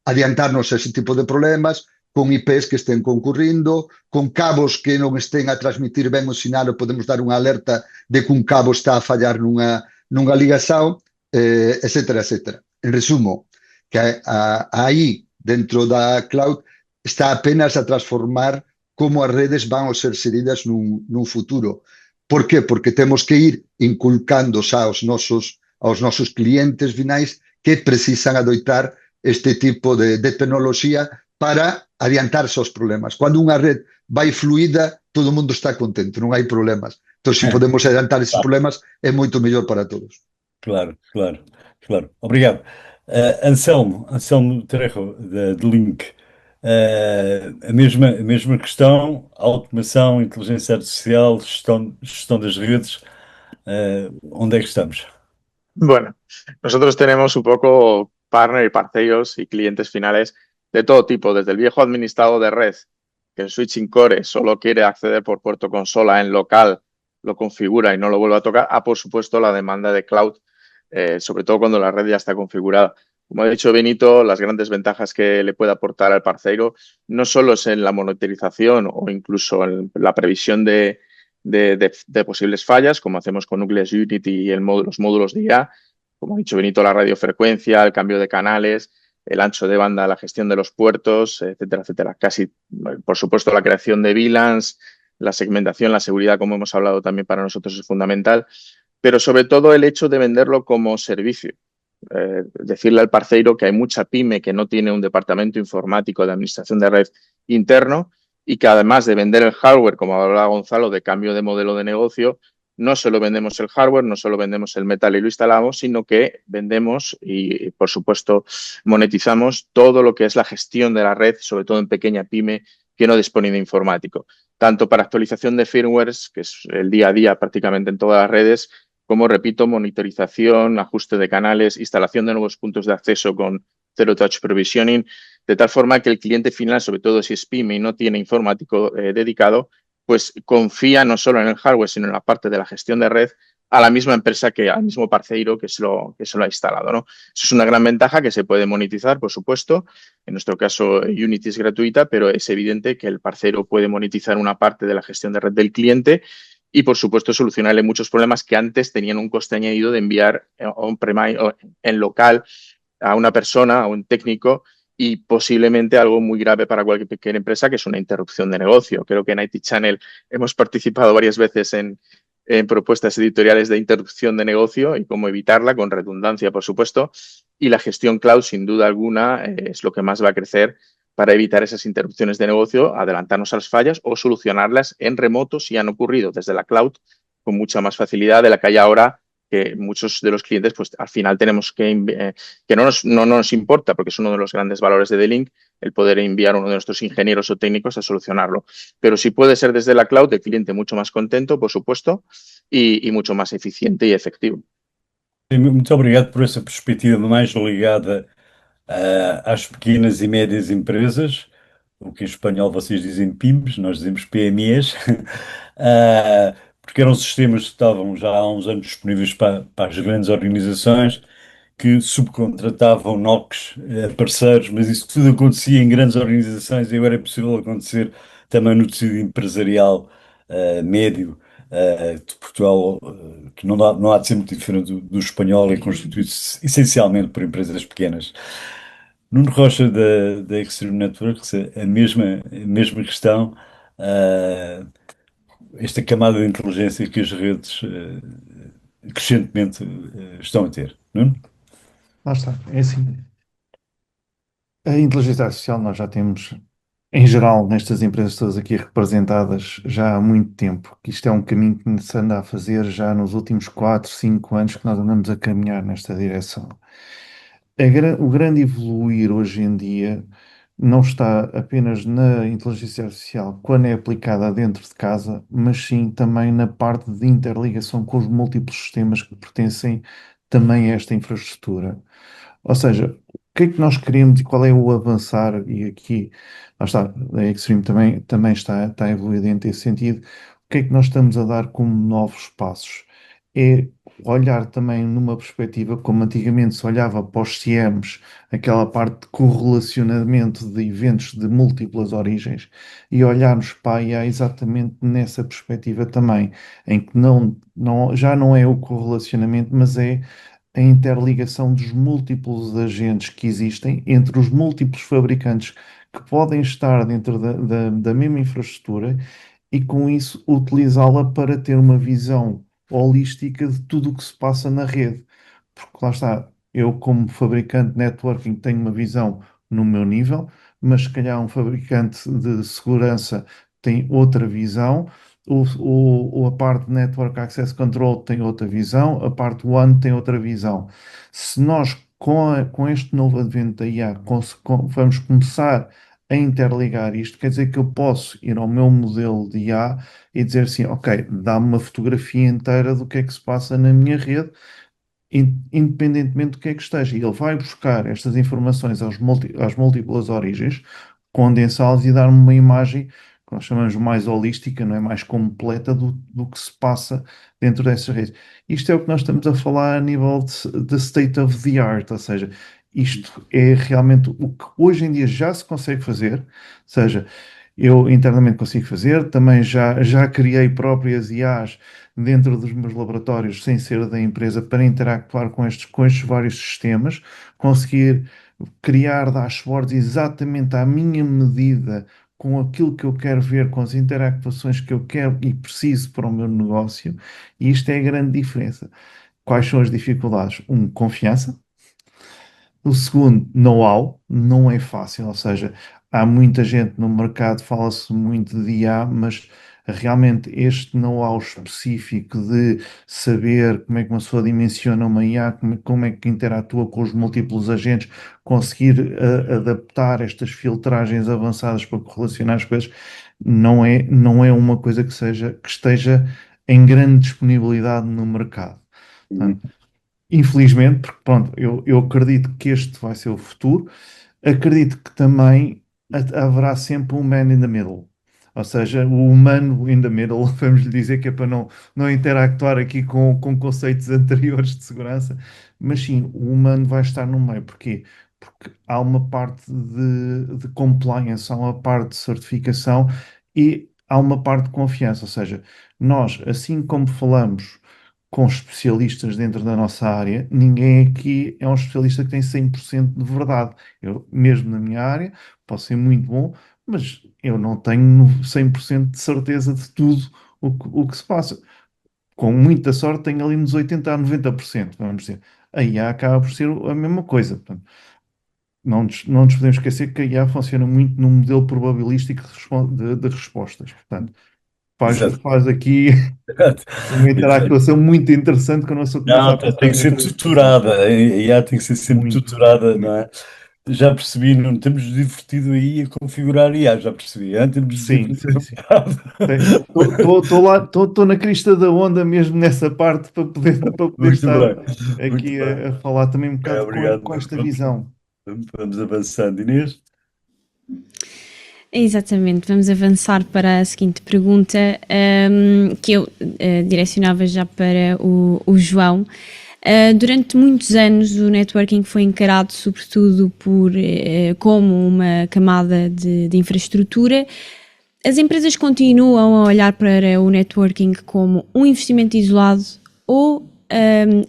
adiantarnos a ese tipo de problemas con IPs que estén concurrindo, con cabos que non estén a transmitir ben o sinal, podemos dar unha alerta de que un cabo está a fallar nunha ligación, etcétera, etcétera. En resumo, que aí, dentro da cloud, está apenas a transformar como as redes van a ser xeridas nun futuro. Por qué? Porque temos que ir inculcando xa aos nosos clientes finais que precisan adoitar este tipo de tecnoloxía para adiantarse aos problemas. Cando unha red vai fluida, todo o mundo está contento, non hai problemas. Entón, se podemos adiantar esses problemas, é moito mellor para todos. Claro, claro, claro. Obrigado. Anselmo Terrejo, de Link. A mesma questão, automação, inteligência artificial, gestão das redes. ¿Onde é que estamos? Bueno, nosotros tenemos un poco partner y parceiros y clientes finales de todo tipo, desde el viejo administrador de red, que el switching core solo quiere acceder por puerto consola en local, lo configura y no lo vuelve a tocar, a por supuesto la demanda de cloud, sobre todo cuando la red ya está configurada. Como ha dicho Benito, las grandes ventajas que le puede aportar al parceiro no solo es en la monitorización o incluso en la previsión de posibles fallas, como hacemos con Nucleus Unity y los módulos de IA, como ha dicho Benito, la radiofrecuencia, el cambio de canales, el ancho de banda, la gestión de los puertos, etcétera, etcétera. Casi, por supuesto, la creación de VLANs, la segmentación, la seguridad, como hemos hablado también para nosotros es fundamental, pero sobre todo el hecho de venderlo como servicio. Decirle al parceiro que hay mucha pyme que no tiene un departamento informático de administración de red interno y que además de vender el hardware, como hablaba Gonzalo, de cambio de modelo de negocio, no solo vendemos el hardware, no solo vendemos el metal y lo instalamos, sino que vendemos y, por supuesto, monetizamos todo lo que es la gestión de la red, sobre todo en pequeña pyme que no dispone de informático, tanto para actualización de firmwares, que es el día a día prácticamente en todas las redes, como, repito, monitorización, ajuste de canales, instalación de nuevos puntos de acceso con Zero Touch Provisioning, de tal forma que el cliente final, sobre todo si es pyme y no tiene informático dedicado, pues confía no solo en el hardware, sino en la parte de la gestión de red a la misma empresa al mismo parceiro que se lo ha instalado, ¿no? Eso es una gran ventaja que se puede monetizar, por supuesto. En nuestro caso, Unity es gratuita, pero es evidente que el parceiro puede monetizar una parte de la gestión de red del cliente y, por supuesto, solucionarle muchos problemas que antes tenían un coste añadido de enviar on-premise o en local a una persona, a un técnico, y posiblemente algo muy grave para cualquier empresa, que es una interrupción de negocio. Creo que en IT Channel hemos participado varias veces en propuestas editoriales de interrupción de negocio y cómo evitarla, con redundancia, por supuesto, y la gestión cloud, sin duda alguna, es lo que más va a crecer para evitar esas interrupciones de negocio, adelantarnos a las fallas o solucionarlas en remoto si han ocurrido desde la cloud con mucha más facilidad de la que hay ahora, que muchos de los clientes, pues al final tenemos que no nos importa, porque es uno de los grandes valores de D-Link, el poder enviar a uno de nuestros ingenieros o técnicos a solucionarlo. Pero si puede ser desde la cloud, el cliente mucho más contento, por supuesto, y mucho más eficiente y efectivo. Muito obrigado por essa perspectiva mais ligada às pequenas e médias empresas, o que em espanhol vocês dizem PIMs, nós dizemos PMEs, porque eram sistemas que estavam já há uns anos disponíveis para as grandes organizações que subcontratavam NOCs a parceiros, mas isso tudo acontecia em grandes organizações e agora é possível acontecer também no tecido empresarial médio de Portugal, que não há de ser muito diferente do espanhol, é constituído essencialmente por empresas pequenas. Nuno Rocha, da Extreme Networks, a mesma questão, esta camada de inteligência que as redes crescentemente estão a ter. Nuno? Lá está, é assim. A inteligência artificial nós já temos, em geral, nestas empresas todas aqui representadas já há muito tempo, que isto é um caminho que se anda a fazer já nos últimos 4, 5 anos que nós andamos a caminhar nesta direção. o grande evoluir hoje em dia não está apenas na inteligência artificial quando é aplicada dentro de casa, mas sim também na parte de interligação com os múltiplos sistemas que pertencem também a esta infraestrutura. Ou seja, o que é que nós queremos e qual é o avançar? E aqui, lá está, a Extreme também está a evoluir dentro desse sentido. O que é que nós estamos a dar como novos passos? É olhar também numa perspectiva, como antigamente se olhava para os CIEMs, aquela parte de correlacionamento de eventos de múltiplas origens, e olharmos para a IA exatamente nessa perspectiva também, em que já não é o correlacionamento, mas é a interligação dos múltiplos agentes que existem entre os múltiplos fabricantes que podem estar dentro da mesma infraestrutura e com isso utilizá-la para ter uma visão holística de tudo o que se passa na rede. Porque lá está, eu como fabricante de networking tenho uma visão no meu nível, mas se calhar um fabricante de segurança tem outra visão, a parte de Network Access Control tem outra visão, a parte One tem outra visão. Se nós, com este novo advento da IA, vamos começar a interligar isto, quer dizer que eu posso ir ao meu modelo de IA e dizer assim, ok, dá-me uma fotografia inteira do que é que se passa na minha rede, independentemente do que é que esteja. E ele vai buscar estas informações às múltiplas origens, condensá-las e dar-me uma imagem que nós chamamos mais holística, não é? Mais completa do que se passa dentro dessas redes. Isto é o que nós estamos a falar a nível de state of the art, ou seja, isto é realmente o que hoje em dia já se consegue fazer, ou seja, eu internamente consigo fazer, também já criei próprias IAs dentro dos meus laboratórios, sem ser da empresa, para interactuar com estes vários sistemas, conseguir criar dashboards exatamente à minha medida, com aquilo que eu quero ver, com as interactuações que eu quero e preciso para o meu negócio, e isto é a grande diferença. Quais são as dificuldades? Confiança. O segundo, know-how, não é fácil, ou seja, há muita gente no mercado, fala-se muito de IA, mas realmente este know-how específico de saber como é que uma pessoa dimensiona uma IA, como é que interatua com os múltiplos agentes, conseguir adaptar estas filtragens avançadas para correlacionar as coisas, não é uma coisa que esteja em grande disponibilidade no mercado. Portanto, infelizmente, porque pronto, eu acredito que este vai ser o futuro, acredito que também haverá sempre um man in the middle. Ou seja, o humano in the middle, vamos lhe dizer que é para não interactuar aqui com conceitos anteriores de segurança, mas sim, o humano vai estar no meio. Porquê? Porque há uma parte de compliance, há uma parte de certificação e há uma parte de confiança. Ou seja, nós, assim como falamos com especialistas dentro da nossa área, ninguém aqui é um especialista que tem 100% de verdade. Eu, mesmo na minha área, posso ser muito bom, mas eu não tenho 100% de certeza de tudo o que se passa. Com muita sorte, tenho ali nos 80% a 90%, vamos dizer. A IA acaba por ser a mesma coisa. Portanto, não nos podemos esquecer que a IA funciona muito num modelo probabilístico de respostas. Portanto, faz, Exato. faz aqui uma Exato. interactuação muito interessante quando a pessoa começa Não, a tem pensar que ser dentro deste conceito. tutorada. A IA tem que ser sempre Muito, tutorada, não muito. é? Já percebi, não temos divertido aí a configurar IA, já percebi. Temos Sim, divertido sim, um sim. bocado. Estou lá, estou na crista da onda mesmo nessa parte para poder Muito estar bem, muito aqui bem. a falar também um É, bocado com, obrigado. com esta visão. Vamos avançando, Inês. Exatamente, vamos avançar para a seguinte pergunta, que eu direcionava já para o João. Durante muitos anos o networking foi encarado sobretudo como uma camada de infraestrutura. As empresas continuam a olhar para o networking como um investimento isolado ou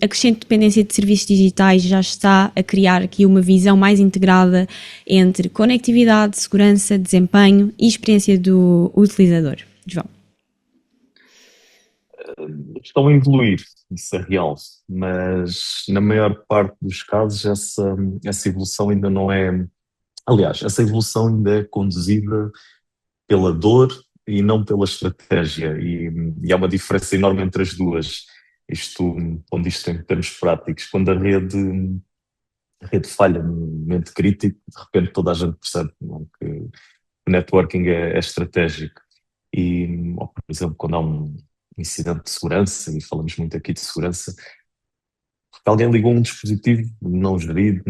a crescente dependência de serviços digitais já está a criar aqui uma visão mais integrada entre conectividade, segurança, desempenho e experiência do utilizador? João. Estão a evoluir, isso é real, mas na maior parte dos casos essa evolução ainda não é. Aliás, essa evolução ainda é conduzida pela dor e não pela estratégia, e há uma diferença enorme entre as duas. Isto, pondo isto em termos práticos, quando a rede a rede falha num momento crítico, de repente toda a gente percebe, não, que o networking é estratégico. E, ou, por exemplo, quando há um incidente de segurança, e falamos muito aqui de segurança, porque alguém ligou um dispositivo não gerido,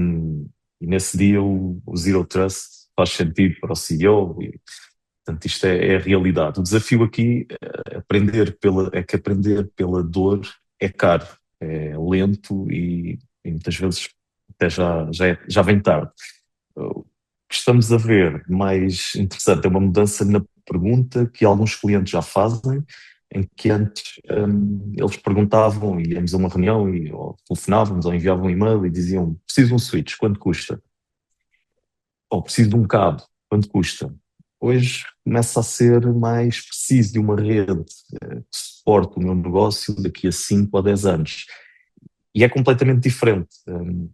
e nesse dia o Zero Trust faz sentido para o CEO, e, portanto, isto é a realidade. O desafio aqui é que aprender pela dor é caro, é lento e muitas vezes até já vem tarde. O que estamos a ver mais interessante é uma mudança na pergunta que alguns clientes já fazem, em que antes eles perguntavam, íamos a uma reunião, ou telefonávamos, ou enviavam um e-mail e diziam: preciso de um switch, quanto custa? Ou preciso de um cabo, quanto custa? Hoje começa a ser mais preciso de uma rede que suporte o meu negócio daqui a 5 ou 10 anos. E é completamente diferente.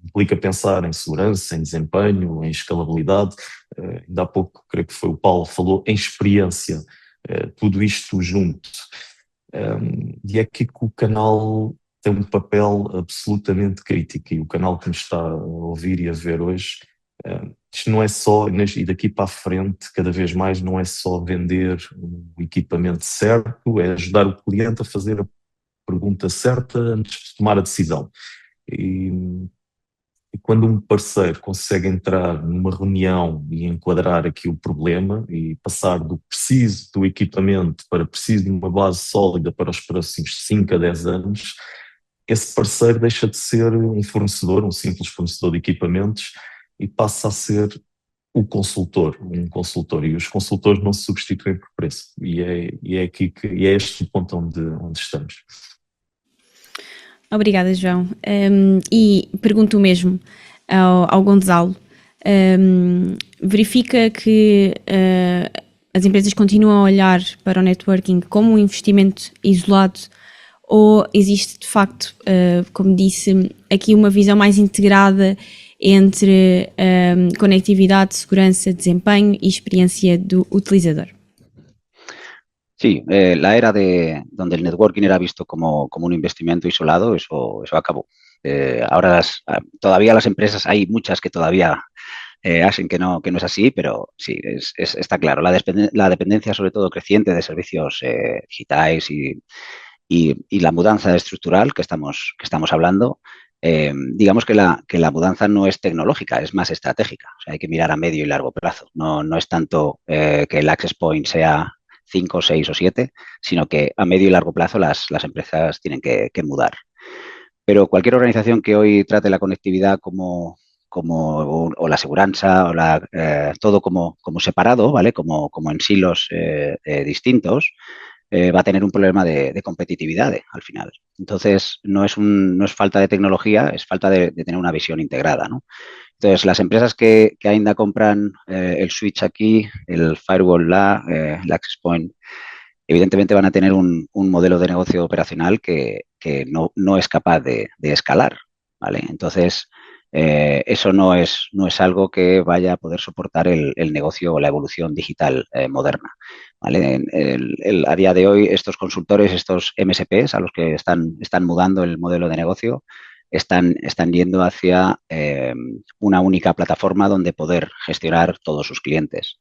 Implica pensar em segurança, em desempenho, em escalabilidade. Ainda há pouco, creio que foi o Paulo, falou em experiência. Tudo isto junto. E é aqui que o canal tem um papel absolutamente crítico. E o canal que nos está a ouvir e a ver hoje, isto não é só, e daqui para a frente, cada vez mais, não é só vender o equipamento certo, é ajudar o cliente a fazer a pergunta certa antes de tomar a decisão. E quando um parceiro consegue entrar numa reunião e enquadrar aqui o problema e passar do preciso do equipamento para preciso de uma base sólida para os próximos 5 a 10 anos, esse parceiro deixa de ser um fornecedor, um simples fornecedor de equipamentos, e passa a ser um consultor. E os consultores não se substituem por preço. E é este o ponto onde estamos. Obrigada, João. E pergunto o mesmo ao Gonzalo. Verifica que as empresas continuam a olhar para o networking como um investimento isolado, ou existe de facto, como disse, aqui uma visão mais integrada entre conectividade, segurança, desempenho e experiência do utilizador? Sí, la era donde el networking era visto como un investimiento isolado, eso acabó. Ahora todavía las empresas, hay muchas que todavía hacen que no es así, pero sí, está claro. La dependencia, sobre todo creciente, de servicios digitales y la mudanza estructural que estamos hablando, digamos que la mudanza no es tecnológica, es más estratégica. O sea, hay que mirar a medio y largo plazo. No es tanto que el access point sea 5, 6 o 7, sino que a medio y largo plazo las empresas tienen que mudar. Pero cualquier organización que hoy trate la conectividad o la seguranza, o todo como separado, ¿vale? Como en silos distintos, va a tener un problema de competitividad al final. Entonces, no es falta de tecnología, es falta de tener una visión integrada, ¿no? Entonces, las empresas que ainda compran el switch aquí, el firewall el access point, evidentemente van a tener un modelo de negocio operacional que no es capaz de escalar, ¿vale? Entonces, eso no es algo que vaya a poder soportar el negocio o la evolución digital moderna, ¿vale? A día de hoy, estos consultores, estos MSPs a los que están mudando el modelo de negocio, están yendo hacia una única plataforma donde poder gestionar todos sus clientes,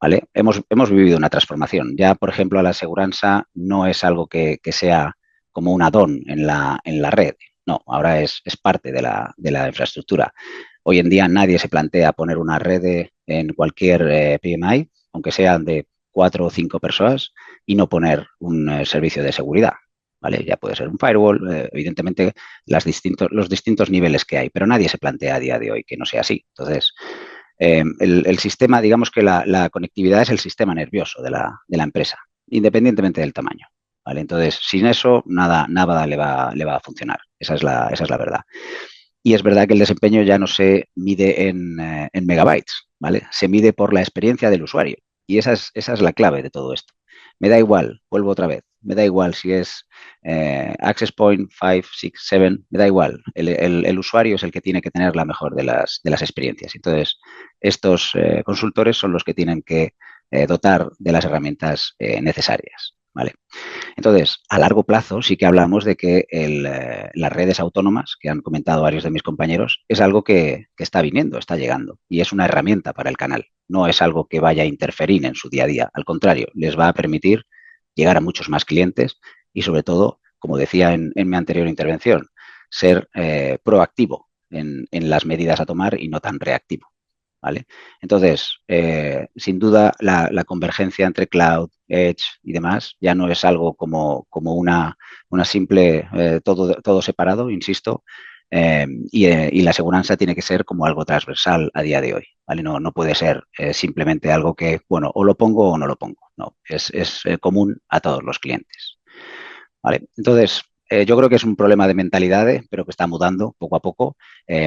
¿vale? Hemos vivido una transformación. Ya, por ejemplo, la seguridad no es algo que sea como un add-on en la red. No, ahora es parte de la infraestructura. Hoy en día nadie se plantea poner una red en cualquier PMI, aunque sean de 4 o 5 personas, y no poner un servicio de seguridad, ¿vale? Ya puede ser un firewall, evidentemente los distintos niveles que hay, pero nadie se plantea a día de hoy que no sea así. Entonces, el sistema, digamos que la conectividad es el sistema nervioso de la empresa, independientemente del tamaño, ¿vale? Entonces, sin eso, nada le va a funcionar. Esa es la verdad. Y es verdad que el desempeño ya no se mide en megabytes, ¿vale? Se mide por la experiencia del usuario. Y esa es la clave de todo esto. Me da igual, vuelvo otra vez, me da igual si es Access Point 5, 6, 7, me da igual. El usuario es el que tiene que tener la mejor de las experiencias. Entonces, estos consultores son los que tienen que dotar de las herramientas necesarias, ¿vale? Entonces, a largo plazo sí que hablamos de que las redes autónomas, que han comentado varios de mis compañeros, es algo que está viniendo, está llegando, y es una herramienta para el canal. No es algo que vaya a interferir en su día a día. Al contrario, les va a permitir llegar a muchos más clientes y, sobre todo, como decía en mi anterior intervención, ser proactivo en las medidas a tomar y no tan reactivo, ¿vale? Entonces, sin duda, la convergencia entre cloud, edge y demás ya no es algo como una simple todo separado, insisto, y la seguridad tiene que ser como algo transversal a día de hoy, ¿vale? No puede ser simplemente algo que, bueno, o lo pongo o no lo pongo, no, es común a todos los clientes, ¿vale? Entonces, yo creo que es un problema de mentalidad, pero que está mudando poco a poco,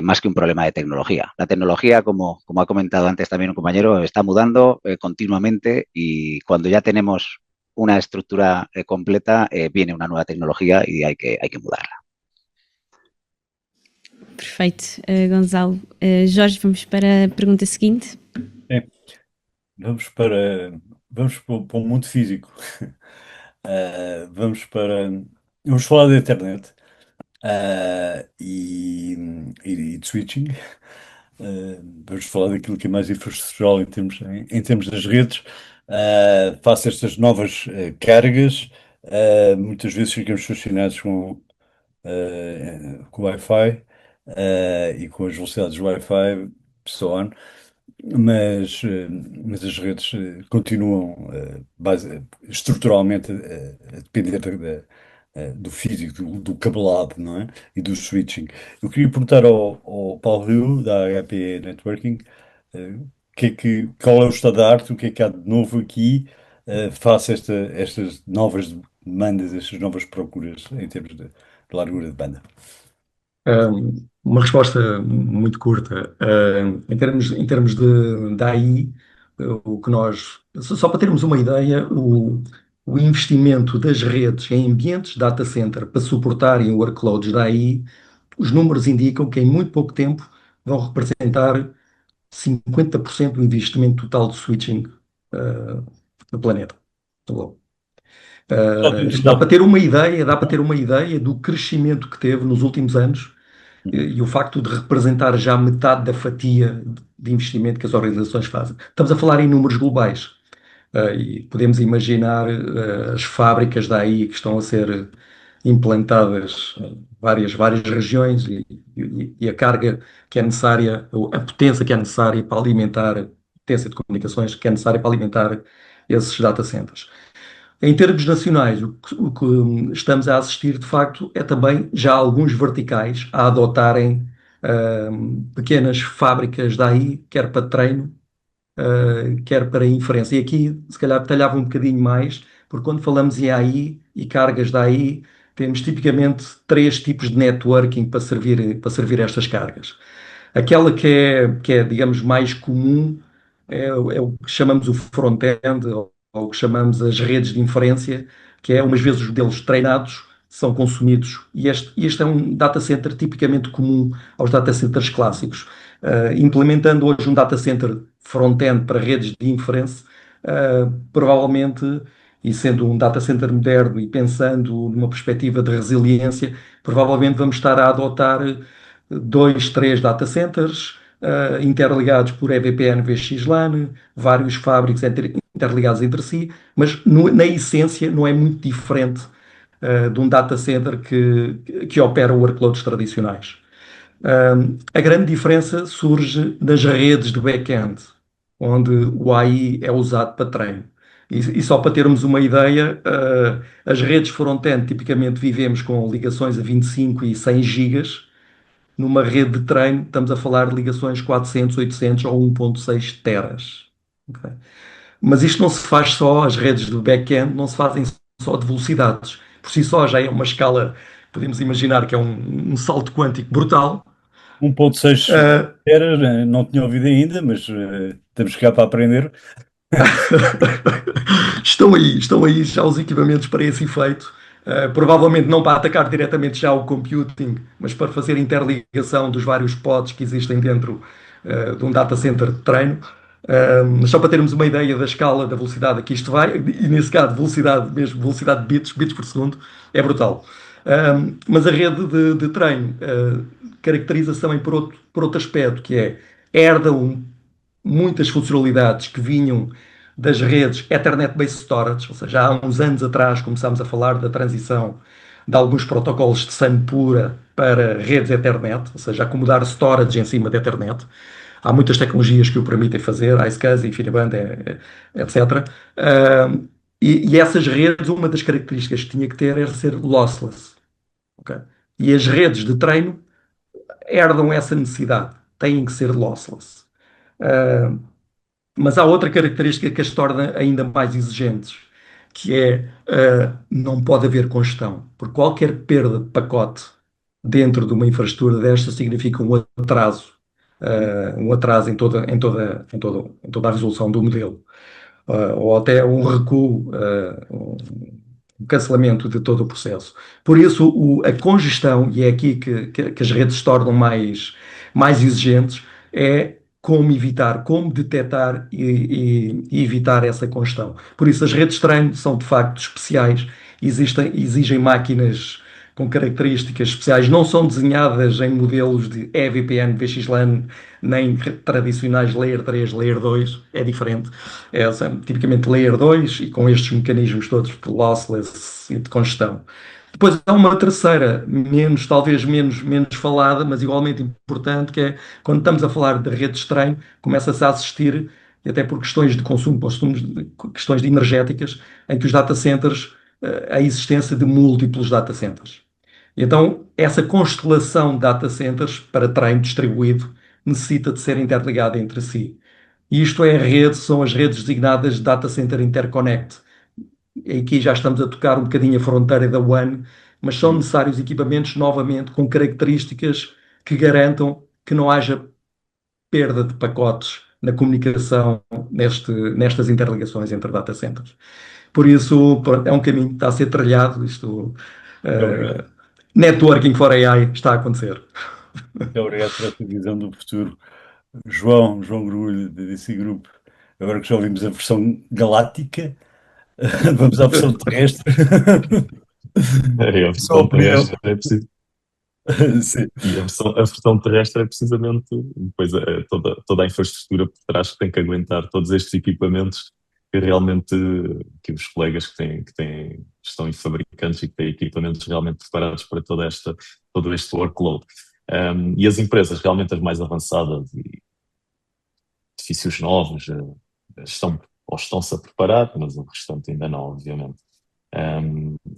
más que un problema de tecnología. La tecnología, como ha comentado antes también un compañero, está mudando continuamente, y cuando ya tenemos una estructura completa, viene una nueva tecnología y hay que mudarla. Perfeito, Gonçalo. Jorge, vamos para a pergunta seguinte. Vamos para o mundo físico. Vamos falar da internet e de switching. Vamos falar daquilo que é mais infraestrutural em termos das redes. Face a estas novas cargas, muitas vezes ficamos fascinados com o Wi-Fi e com as velocidades do Wi-Fi, so on. Mas as redes continuam estruturalmente a depender do físico, do cabelado, não é? E do switching. Eu queria perguntar ao Paulo Rio, da HP Networking, qual é o estado da arte, o que é que há de novo aqui, face a estas novas demandas, estas novas procuras em termos de largura de banda. Uma resposta muito curta. Em termos de AI, o que nós, só para termos uma ideia, o investimento das redes em ambientes data center para suportarem workloads da AI, os números indicam que em muito pouco tempo vão representar 50% do investimento total de switching no planeta. Dá para ter uma ideia do crescimento que teve nos últimos anos, e o facto de representar já metade da fatia de investimento que as organizações fazem. Estamos a falar em números globais, e podemos imaginar as fábricas da AI que estão a ser implantadas em várias regiões, e a carga que é necessária, a potência que é necessária para alimentar, a potência de comunicações que é necessária para alimentar esses data centers. Em termos nacionais, o que estamos a assistir, de facto, é também já alguns verticais a adotarem pequenas fábricas da AI, quer para treino, quer para inferência. E aqui, se calhar, detalhava um bocadinho mais, porque quando falamos em AI e cargas da AI, temos tipicamente 3 tipos de networking para servir estas cargas. Aquela que é, digamos, mais comum é o que chamamos o front-end, ou o que chamamos as redes de inferência, que é, umas vezes, os modelos treinados são consumidos. E este é um data center tipicamente comum aos data centers clássicos. Implementando hoje um data center front-end para redes de inferência, provavelmente, e sendo um data center moderno e pensando numa perspectiva de resiliência, provavelmente vamos estar a adotar 2, 3 data centers interligados por EVPN VXLAN, vários fábricos interligados entre si, mas na essência não é muito diferente de um data center que opera workloads tradicionais. A grande diferença surge nas redes de back-end, onde o AI é usado para treino. E só para termos uma ideia, as redes front-end tipicamente vivemos com ligações a 25 e 100 gigas. Numa rede de treino estamos a falar de ligações 400, 800 ou 1.6 teras. Okay? Mas isto não se faz só, as redes de back-end não se fazem só de velocidades. Por si só já é uma escala, podemos imaginar que é um salto quântico brutal. 1.6 teras, não tinha ouvido ainda, mas temos que ir para aprender. Estão aí já os equipamentos para esse efeito. Provavelmente não para atacar diretamente já o computing, mas para fazer interligação dos vários pods que existem dentro de um data center de treino. Mas só para termos uma ideia da escala da velocidade a que isto vai, e nesse caso, velocidade mesmo, velocidade de bits por segundo, é brutal. Mas a rede de treino caracteriza-se também por outro aspecto, que é herdam muitas funcionalidades que vinham das redes Ethernet-based storage, ou seja, há uns anos atrás começámos a falar da transição de alguns protocolos de SAN pura para redes Ethernet, ou seja, acomodar storage em cima da Ethernet. Há muitas tecnologias que o permitem fazer, iSCSI, InfiniBand, etc. E essas redes, uma das características que tinha que ter era ser lossless. Okay? E as redes de treino herdam essa necessidade, têm que ser lossless. Mas há outra característica que as torna ainda mais exigentes, que é não pode haver congestão, porque qualquer perda de pacote dentro de uma infraestrutura desta significa um atraso em toda a resolução do modelo, ou até um recuo, um cancelamento de todo o processo. Por isso, a congestão, e é aqui que as redes se tornam mais exigentes, é como evitar, como detectar e evitar essa congestão. Por isso, as redes de treino são de facto especiais, exigem máquinas com características especiais, não são desenhadas em modelos de EVPN, VXLAN, nem tradicionais Layer 3, Layer 2, é diferente. Tipicamente Layer 2 e com estes mecanismos todos de lossless e de congestão. Depois há uma terceira, talvez menos falada, mas igualmente importante, que é quando estamos a falar de redes de treino, começa-se a assistir, até por questões de consumo, questões de energéticas, em que os data centers, a existência de múltiplos data centers. Então, essa constelação de data centers para treino distribuído necessita de ser interligada entre si. E isto é a rede, são as redes designadas de Data Center Interconnect. E aqui já estamos a tocar um bocadinho a fronteira da WAN, mas são necessários equipamentos, novamente, com características que garantam que não haja perda de pacotes na comunicação nestas interligações entre data centers. Por isso, é um caminho que está a ser trilhado. Networking for AI está a acontecer. Muito obrigado por esta visão do futuro. João Grulho, da DC Group. Agora que já ouvimos a versão galáctica, vamos à versão terrestre. A versão terrestre é preciso. Sim. E a versão terrestre é precisamente depois toda a infraestrutura por trás que tem que aguentar todos estes equipamentos que realmente que os colegas que estão em fabricantes e que têm equipamentos realmente preparados para todo este workload. E as empresas realmente as mais avançadas e edifícios novos estão-se a preparar, mas o restante ainda não, obviamente.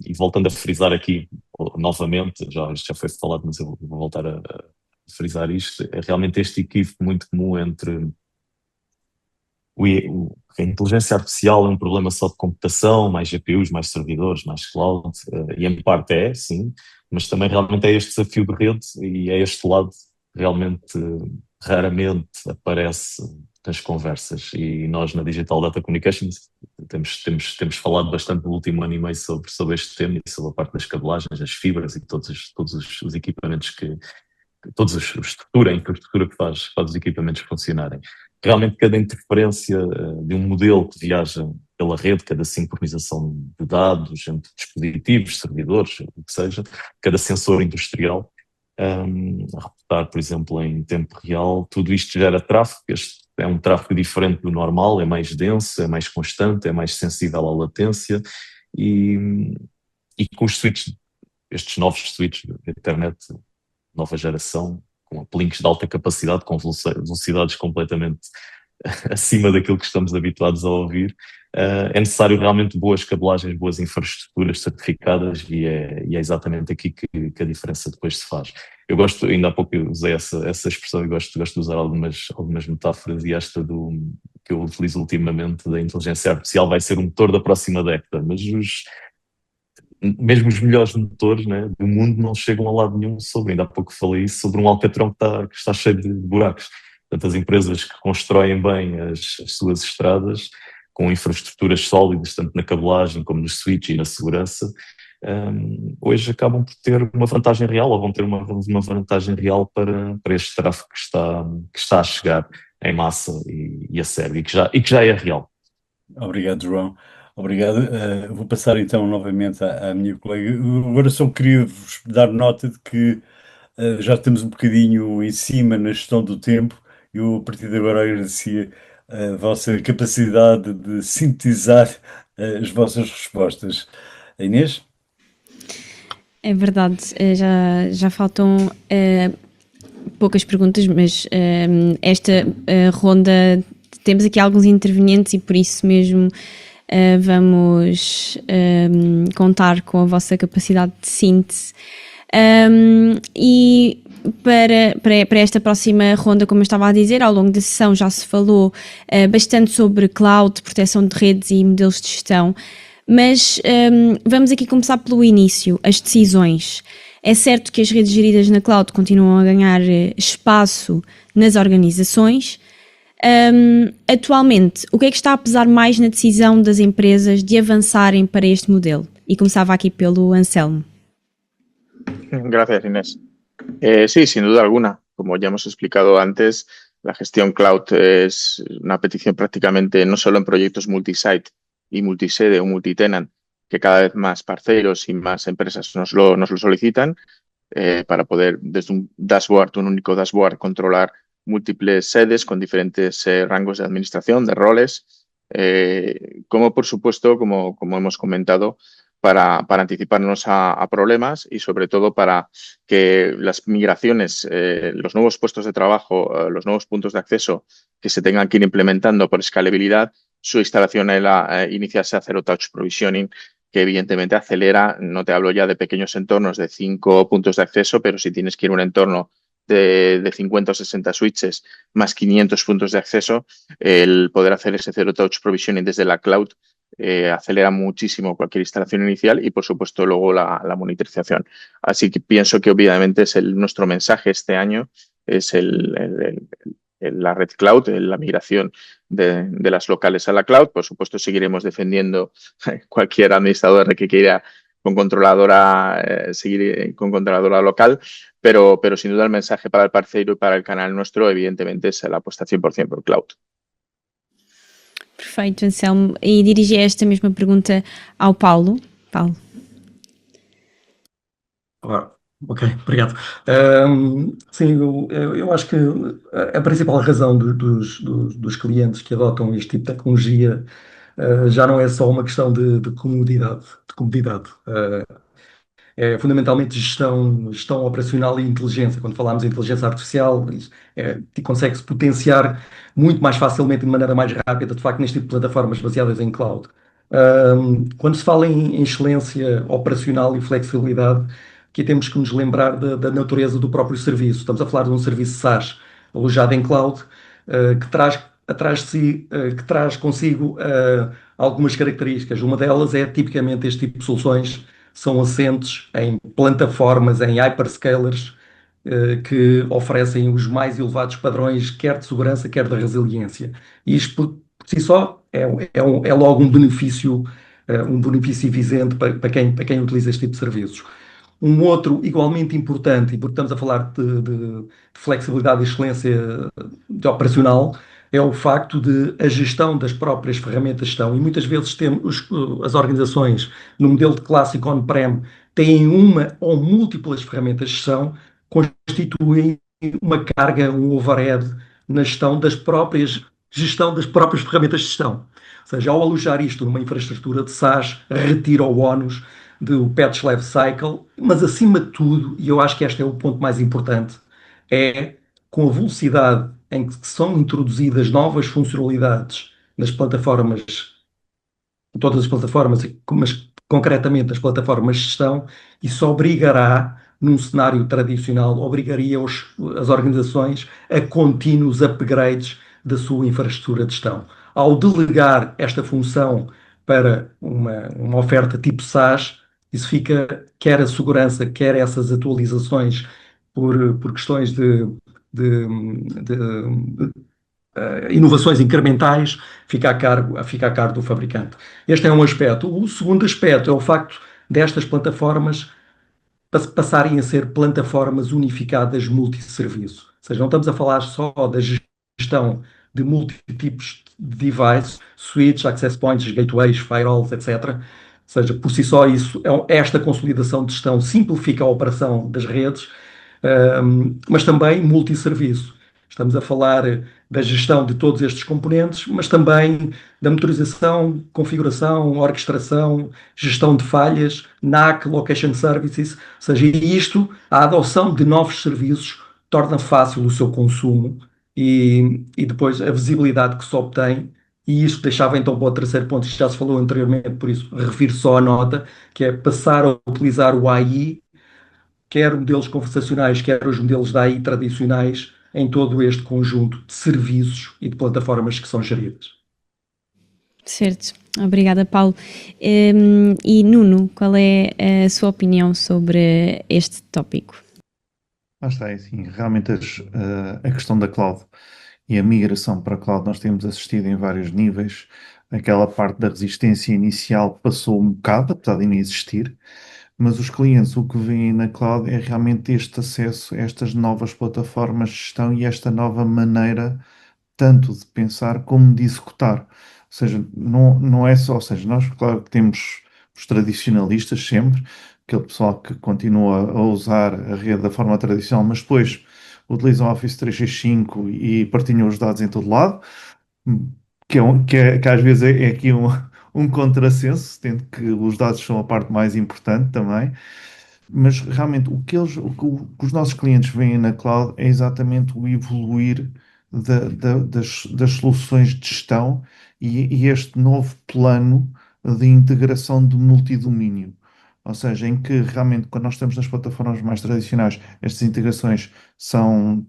E voltando a frisar aqui novamente, isto já foi falado, mas eu vou voltar a frisar isto, é realmente este equívoco muito comum entre a inteligência artificial é um problema só de computação, mais GPUs, mais servidores, mais cloud, e em parte é, sim, mas também realmente é este desafio de rede e é este lado que realmente raramente aparece nas conversas, e nós na Digital Data Communications temos falado bastante no último ano e meio sobre este tema e sobre a parte das cabelagens, as fibras e todos os equipamentos toda a infraestrutura que faz os equipamentos funcionarem. Realmente cada interferência de um modelo que viaja pela rede, cada sincronização de dados entre dispositivos, servidores, o que seja, cada sensor industrial, a reportar, por exemplo, em tempo real, tudo isto gera tráfego. Este é um tráfego diferente do normal, é mais denso, é mais constante, é mais sensível à latência e com os switches, estes novos switches de internet, nova geração, com uplinks de alta capacidade, com velocidades completamente acima daquilo que estamos habituados a ouvir, é necessário realmente boas cabelagens, boas infraestruturas certificadas e é exatamente aqui que a diferença depois se faz. Eu gosto, ainda há pouco eu usei essa expressão e gosto de usar algumas metáforas, e esta que eu utilizo ultimamente da inteligência artificial vai ser o motor da próxima década, mas mesmo os melhores motores, né, do mundo não chegam a lado nenhum ainda há pouco falei isso, sobre um alcatrão que está cheio de buracos. Portanto, as empresas que constroem bem as suas estradas, com infraestruturas sólidas, tanto na cabelagem como nos switches e na segurança, hoje acabam por ter uma vantagem real, ou vão ter uma vantagem real para este tráfego que está a chegar. em massa e a sério, e que já é real. Obrigado, João. Obrigado. Vou passar então novamente à minha colega. Eu agora só queria vos dar nota de que já estamos um bocadinho em cima na gestão do tempo. Eu, a partir de agora, agradecia a vossa capacidade de sintetizar as vossas respostas. A Inês? É verdade, já faltam poucas perguntas, mas esta ronda temos aqui alguns intervenientes e por isso mesmo vamos contar com a vossa capacidade de síntese. E para esta próxima ronda, como eu estava a dizer, ao longo da sessão já se falou bastante sobre cloud, proteção de redes e modelos de gestão, mas vamos aqui começar pelo início, as decisões. É certo que as redes geridas na cloud continuam a ganhar espaço nas organizações. Atualmente, o que é que está a pesar mais na decisão das empresas de avançarem para este modelo? E começava aqui pelo Anselmo. Gracias, Inés. Sí, sin duda alguna. Como ya hemos explicado antes, la gestión cloud es una petición prácticamente no solo en proyectos multisite y multisede o multitenant, que cada vez más parceros y más empresas nos lo solicitan para poder desde un dashboard, un único dashboard, controlar múltiples sedes con diferentes rangos de administración, de roles, como por supuesto, como hemos comentado, para anticiparnos a problemas y sobre todo para que las migraciones, los nuevos puestos de trabajo, los nuevos puntos de acceso que se tengan que ir implementando por escalabilidad, su instalación iniciarse a Zero Touch Provisioning, que evidentemente acelera. No te hablo ya de pequeños entornos de 5 puntos de acceso, pero si tienes que ir a un entorno de 50 o 60 switches más 500 puntos de acceso, el poder hacer ese Zero Touch Provisioning desde la cloud acelera muchísimo cualquier instalación inicial y, por supuesto, luego la monitorización. Así que pienso que obviamente es nuestro mensaje este año, es la red cloud, la migración de las locales a la cloud. Por supuesto, seguiremos defendiendo cualquier administrador que quiera con controladora, seguir con controladora local, pero sin duda el mensaje para el parceiro y para el canal nuestro, evidentemente, es la apuesta 100% por cloud. Perfeito, Anselmo. E dirigi esta mesma pergunta ao Paulo. Paulo. Olá. Ok, obrigado. Sim, eu acho que a principal razão dos clientes que adotam este tipo de tecnologia já não é só uma questão de comodidade. É fundamentalmente gestão operacional e inteligência. Quando falamos em inteligência artificial, consegue-se potenciar muito mais facilmente, de maneira mais rápida, de facto, neste tipo de plataformas baseadas em cloud. Quando se fala em excelência operacional e flexibilidade, aqui temos que nos lembrar da natureza do próprio serviço. Estamos a falar de um serviço SaaS alojado em cloud, que traz consigo algumas características. Uma delas é, tipicamente, este tipo de soluções são assentes em plataformas, em hyperscalers, que oferecem os mais elevados padrões, quer de segurança, quer de resiliência. E isto, por si só, é logo um benefício evidente para quem utiliza este tipo de serviços. Um outro igualmente importante, e porque estamos a falar de flexibilidade e excelência operacional, é o facto de a gestão das próprias ferramentas de gestão, e muitas vezes as organizações no modelo de clássico on-prem têm uma ou múltiplas ferramentas de gestão, constituem uma carga, um overhead na gestão das próprias ferramentas de gestão. Ou seja, ao alojar isto numa infraestrutura de SaaS, retira o ónus do patch life cycle, mas acima de tudo, e eu acho que este é o ponto mais importante, é com a velocidade em que são introduzidas novas funcionalidades nas plataformas, todas as plataformas, mas concretamente nas plataformas de gestão, isso obrigará, num cenário tradicional, obrigaria as organizações a contínuos upgrades da sua infraestrutura de gestão. Ao delegar esta função para uma oferta tipo SaaS, isso fica, quer a segurança, quer essas atualizações por questões de inovações incrementais, fica a cargo do fabricante. Este é um aspecto. O segundo aspecto é o facto destas plataformas passarem a ser plataformas unificadas multisserviço. Ou seja, não estamos a falar só da gestão gestão de múltiplos de devices, switches, access points, gateways, firewalls, etc. Ou seja, por si só isso, esta consolidação de gestão simplifica a operação das redes, mas também multisserviço. Estamos a falar da gestão de todos estes componentes, mas também da motorização, configuração, orquestração, gestão de falhas, NAC, Location Services, ou seja, isto, a adoção de novos serviços torna fácil o seu consumo e depois a visibilidade que se obtém, e isto deixava então para o terceiro ponto, que já se falou anteriormente, por isso refiro só a nota, que é passar a utilizar o AI, quer modelos conversacionais, quer os modelos da AI tradicionais, em todo este conjunto de serviços e de plataformas que são geridas. Certo, obrigada, Paulo. E Nuno, qual é a sua opinião sobre este tópico? Lá está, é assim, realmente a questão da cloud e a migração para a cloud nós temos assistido em vários níveis. Aquela parte da resistência inicial passou um bocado, apesar de ainda existir, mas os clientes o que veem na cloud é realmente este acesso a estas novas plataformas de gestão e esta nova maneira tanto de pensar como de executar. Ou seja, não é só, ou seja, nós claro que temos os tradicionalistas sempre, aquele pessoal que continua a usar a rede da forma tradicional, mas depois utilizam o Office 365 e partilham os dados em todo lado, que às vezes é aqui um contrassenso, tendo que os dados são a parte mais importante também. Mas realmente o que os nossos clientes veem na cloud é exatamente o evoluir das soluções de gestão e este novo plano de integração de multidomínio. Ou seja, em que realmente quando nós estamos nas plataformas mais tradicionais, estas integrações são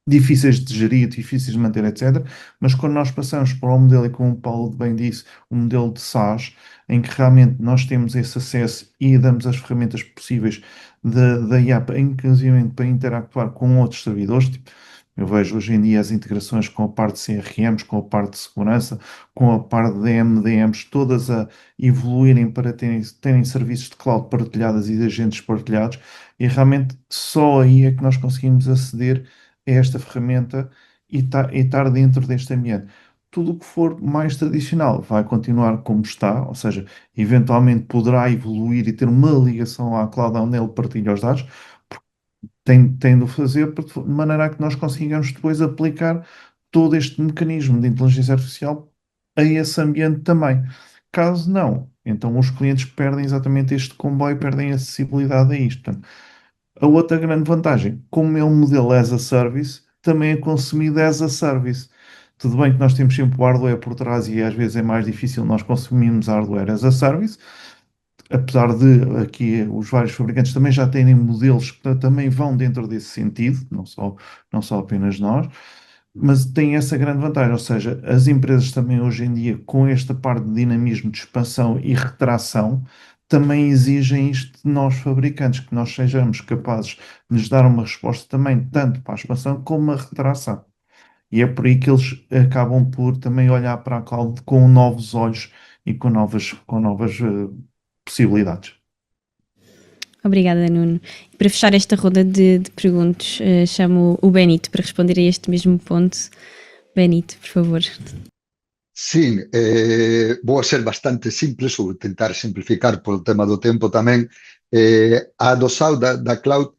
difíceis de gerir, difíceis de manter, etc. Mas quando nós passamos para um modelo, e como o Paulo bem disse, um modelo de SaaS, em que realmente nós temos esse acesso e damos as ferramentas possíveis da IA, inclusive para interactuar com outros servidores, tipo, eu vejo hoje em dia as integrações com a parte de CRMs, com a parte de segurança, com a parte de MDMs, todas a evoluírem para terem serviços de cloud partilhadas e de agentes partilhados, e realmente só aí é que nós conseguimos aceder a esta ferramenta e estar dentro deste ambiente. Tudo o que for mais tradicional vai continuar como está, ou seja, eventualmente poderá evoluir e ter uma ligação à cloud onde ele partilha os dados, tem de o fazer de maneira a que nós consigamos depois aplicar todo este mecanismo de inteligência artificial a esse ambiente também. Caso não, então os clientes perdem exatamente este comboio, perdem acessibilidade a isto. Portanto, a outra grande vantagem, como é um modelo as a service, também é consumido as a service. Tudo bem que nós temos sempre o hardware por trás e às vezes é mais difícil nós consumirmos hardware as a service, apesar de aqui os vários fabricantes também já terem modelos que também vão dentro desse sentido, não só apenas nós, mas tem essa grande vantagem, ou seja, as empresas também hoje em dia, com esta parte de dinamismo de expansão e retração, também exigem isto de nós fabricantes, que nós sejamos capazes de nos dar uma resposta também, tanto para a expansão como a retração. E é por aí que eles acabam por também olhar para a cloud com novos olhos e com novas possibilidades. Obrigada, Nuno. E para fechar esta roda de perguntas, chamo o Benito para responder a este mesmo ponto. Benito, por favor. Sim, vou ser bastante simples, ou tentar simplificar polo tema do tempo tamén. A adoção da cloud,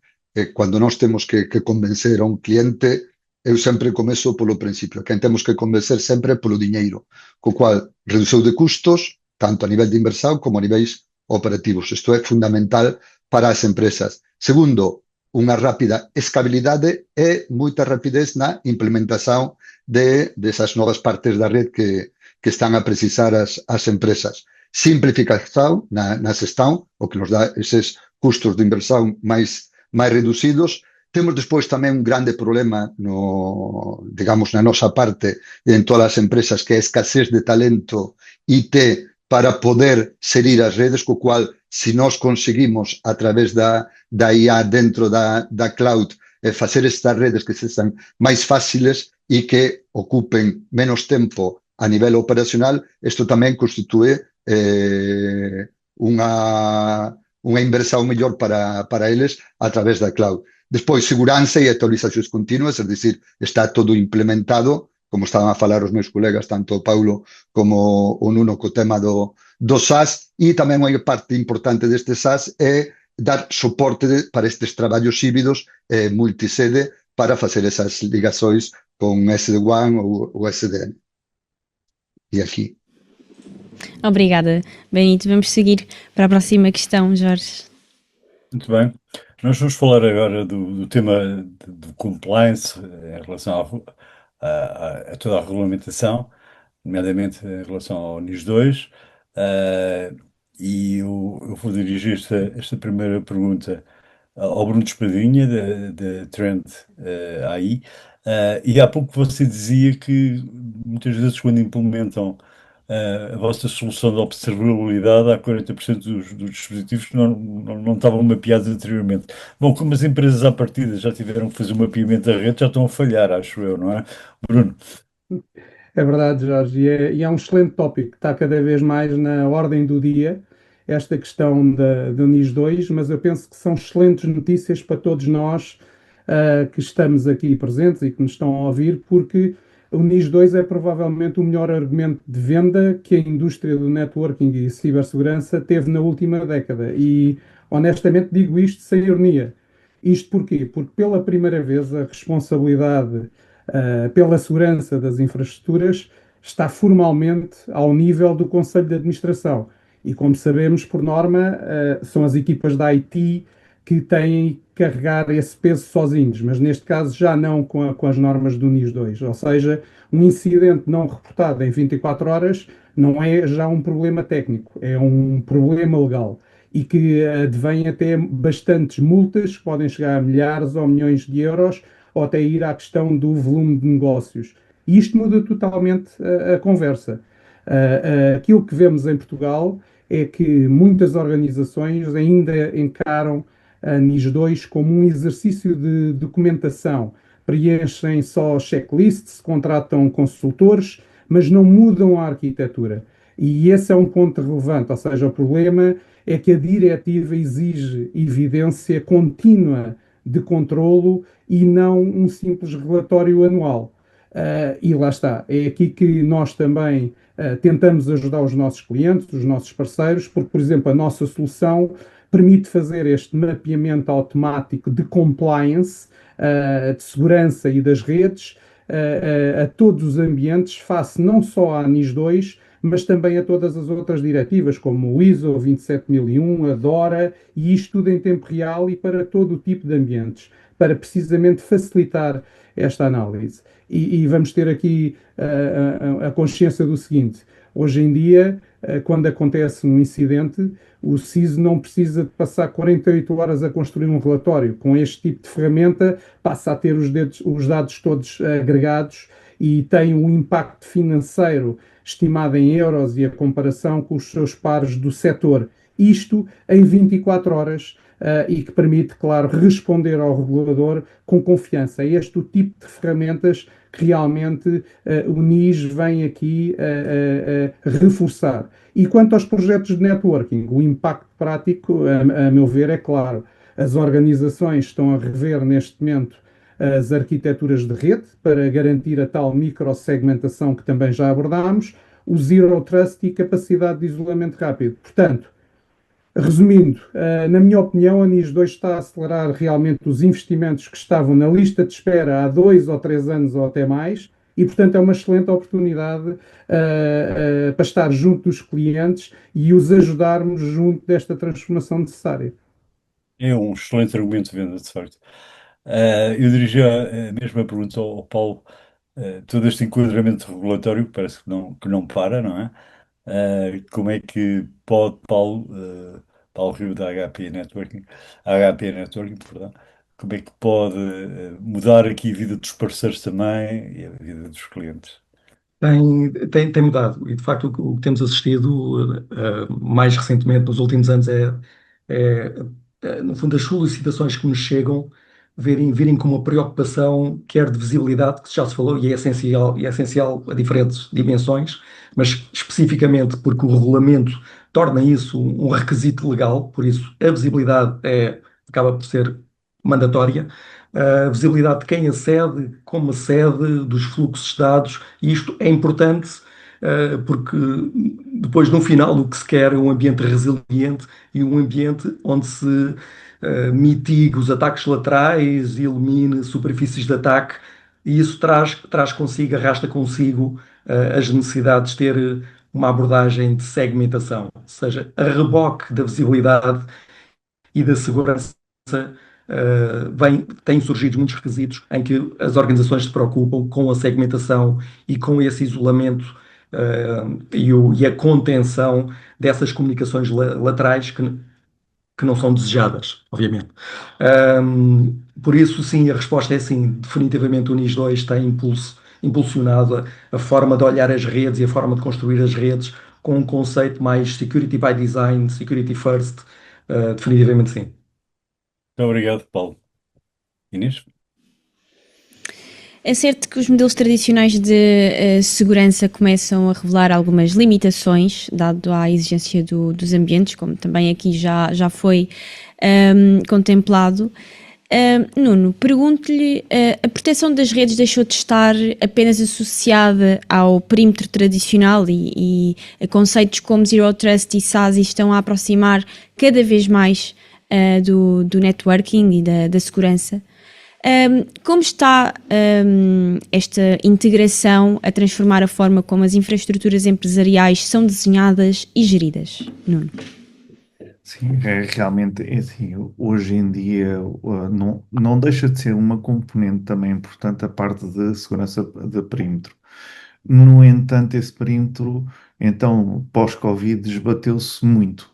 cando nós temos que convencer a un cliente, eu sempre começo polo principio. Quen temos que convencer sempre é polo diñeiro, co cual redução de custos, tanto a nivel de inversión como a niveis operativos. Isto é fundamental para as empresas. Segundo, unha rápida escalabilidade e moita rapidez na implementación desas novas partes da red que están a precisar as empresas. Simplificación na xestión, o que nos dá eses custos de inversión máis reducidos. Temos despois tamén un grande problema digamos, na nosa parte e en todas as empresas, que é a escasez de talento IT para poder xerir as redes, co cual, se nós conseguimos, a través da IA dentro da cloud, facer estas redes que sexan máis fáciles e que ocupen menos tempo a nivel operacional, isto tamén constitúe unha inversión mellor para eles a través da cloud. Despois, segurança e actualizacións continuas, é dicir, está todo implementado, como estaban a falar os meus colegas, tanto o Paulo como o Nuno, co tema do SaaS, e tamén unha parte importante deste SaaS é dar soporte para estes traballos híbridos multisede para facer esas ligações con SD-WAN ou SDN. E aqui. Obrigada, Benito. Vamos seguir para a próxima questão, Jorge. Muito bem. Nós vamos falar agora do tema do compliance em relação a toda a regulamentação, nomeadamente em relação ao NIS2. E eu vou dirigir esta primeira pergunta ao Bruno Espadinha, da Trend AI. E há pouco você dizia que muitas vezes quando implementam a vossa solução de observabilidade, há 40% dos dispositivos que não estavam mapeados anteriormente. Bom, como as empresas à partida já tiveram que fazer um mapeamento da rede, já estão a falhar, acho eu, não é? Bruno? É verdade, Jorge, e é um excelente tópico que está cada vez mais na ordem do dia, esta questão do NIS 2, mas eu penso que são excelentes notícias para todos nós que estamos aqui presentes e que nos estão a ouvir, porque o NIS 2 é provavelmente o melhor argumento de venda que a indústria do networking e cibersegurança teve na última década. E honestamente digo isto sem ironia. Isto porquê? Porque pela primeira vez a responsabilidade pela segurança das infraestruturas está formalmente ao nível do Conselho de Administração. E como sabemos, por norma, são as equipas da IT que têm que carregar esse peso sozinhos, mas neste caso já não com as normas do NIS 2. Ou seja, um incidente não reportado em 24 horas não é já um problema técnico, é um problema legal e que advém até bastantes multas, que podem chegar a milhares ou milhões de euros, ou até ir à questão do volume de negócios. E isto muda totalmente a conversa. Aquilo que vemos em Portugal é que muitas organizações ainda encaram a NIS 2 como um exercício de documentação. Preenchem só checklists, contratam consultores, mas não mudam a arquitetura. E esse é um ponto relevante, ou seja, o problema é que a diretiva exige evidência contínua de controlo e não um simples relatório anual. E lá está, é aqui que nós também tentamos ajudar os nossos clientes, os nossos parceiros, porque, por exemplo, a nossa solução permite fazer este mapeamento automático de compliance, de segurança e das redes, a todos os ambientes, face não só à NIS 2, mas também a todas as outras diretivas, como o ISO 27001, a DORA, e isto tudo em tempo real e para todo o tipo de ambientes, para precisamente facilitar esta análise. E vamos ter aqui a consciência do seguinte: hoje em dia, quando acontece um incidente, o CISO não precisa de passar 48 horas a construir um relatório. Com este tipo de ferramenta, passa a ter os dados todos agregados e tem um impacto financeiro estimado em euros e a comparação com os seus pares do setor. Isto em 24 horas e que permite, claro, responder ao regulador com confiança. É este o tipo de ferramentas que realmente o NIS vem aqui reforçar. E quanto aos projetos de networking, o impacto prático, a meu ver, é claro. As organizações estão a rever neste momento as arquiteturas de rede para garantir a tal microsegmentação que também já abordámos, o Zero Trust e capacidade de isolamento rápido. Portanto, resumindo, na minha opinião, a NIS 2 está a acelerar realmente os investimentos que estavam na lista de espera há 2 ou 3 anos ou até mais, e portanto é uma excelente oportunidade para estar junto dos clientes e os ajudarmos junto desta transformação necessária. É um excelente argumento de venda, de facto. Eu dirigi a mesma pergunta ao Paulo. Todo este enquadramento regulatório, que parece que não para, não é? Como é que pode Paulo Rio da HP Networking, perdão, como é que pode mudar aqui a vida dos parceiros também e a vida dos clientes? Tem mudado e, de facto, o que temos assistido mais recentemente, nos últimos anos, no fundo, as solicitações que nos chegam virem com uma preocupação, quer de visibilidade, que já se falou, e é essencial a diferentes dimensões, mas especificamente porque o regulamento torna isso um requisito legal, por isso a visibilidade acaba por ser mandatória, a visibilidade de quem acede, como acede, dos fluxos de dados, e isto é importante porque depois no final o que se quer é um ambiente resiliente e um ambiente onde se mitigue os ataques laterais e elimine superfícies de ataque, e isso traz consigo, arrasta consigo as necessidades de ter uma abordagem de segmentação, ou seja, a reboque da visibilidade e da segurança, têm surgido muitos requisitos em que as organizações se preocupam com a segmentação e com esse isolamento e a contenção dessas comunicações laterais que não são desejadas, obviamente. Por isso, sim, a resposta é sim. Definitivamente o NIS 2 tem impulsionado a forma de olhar as redes e a forma de construir as redes com um conceito mais security by design, security first. Definitivamente sim. Muito obrigado, Paulo. Inês? É certo que os modelos tradicionais de segurança começam a revelar algumas limitações, dado à exigência dos ambientes, como também aqui já foi contemplado. Nuno, pergunto-lhe, a proteção das redes deixou de estar apenas associada ao perímetro tradicional e a conceitos como Zero Trust e SASE estão a aproximar cada vez mais do networking e da segurança. Como está esta integração a transformar a forma como as infraestruturas empresariais são desenhadas e geridas, Nuno? Sim, realmente, é assim, hoje em dia não deixa de ser uma componente também importante a parte de segurança de perímetro. No entanto, esse perímetro, então, pós-Covid, esbateu-se muito,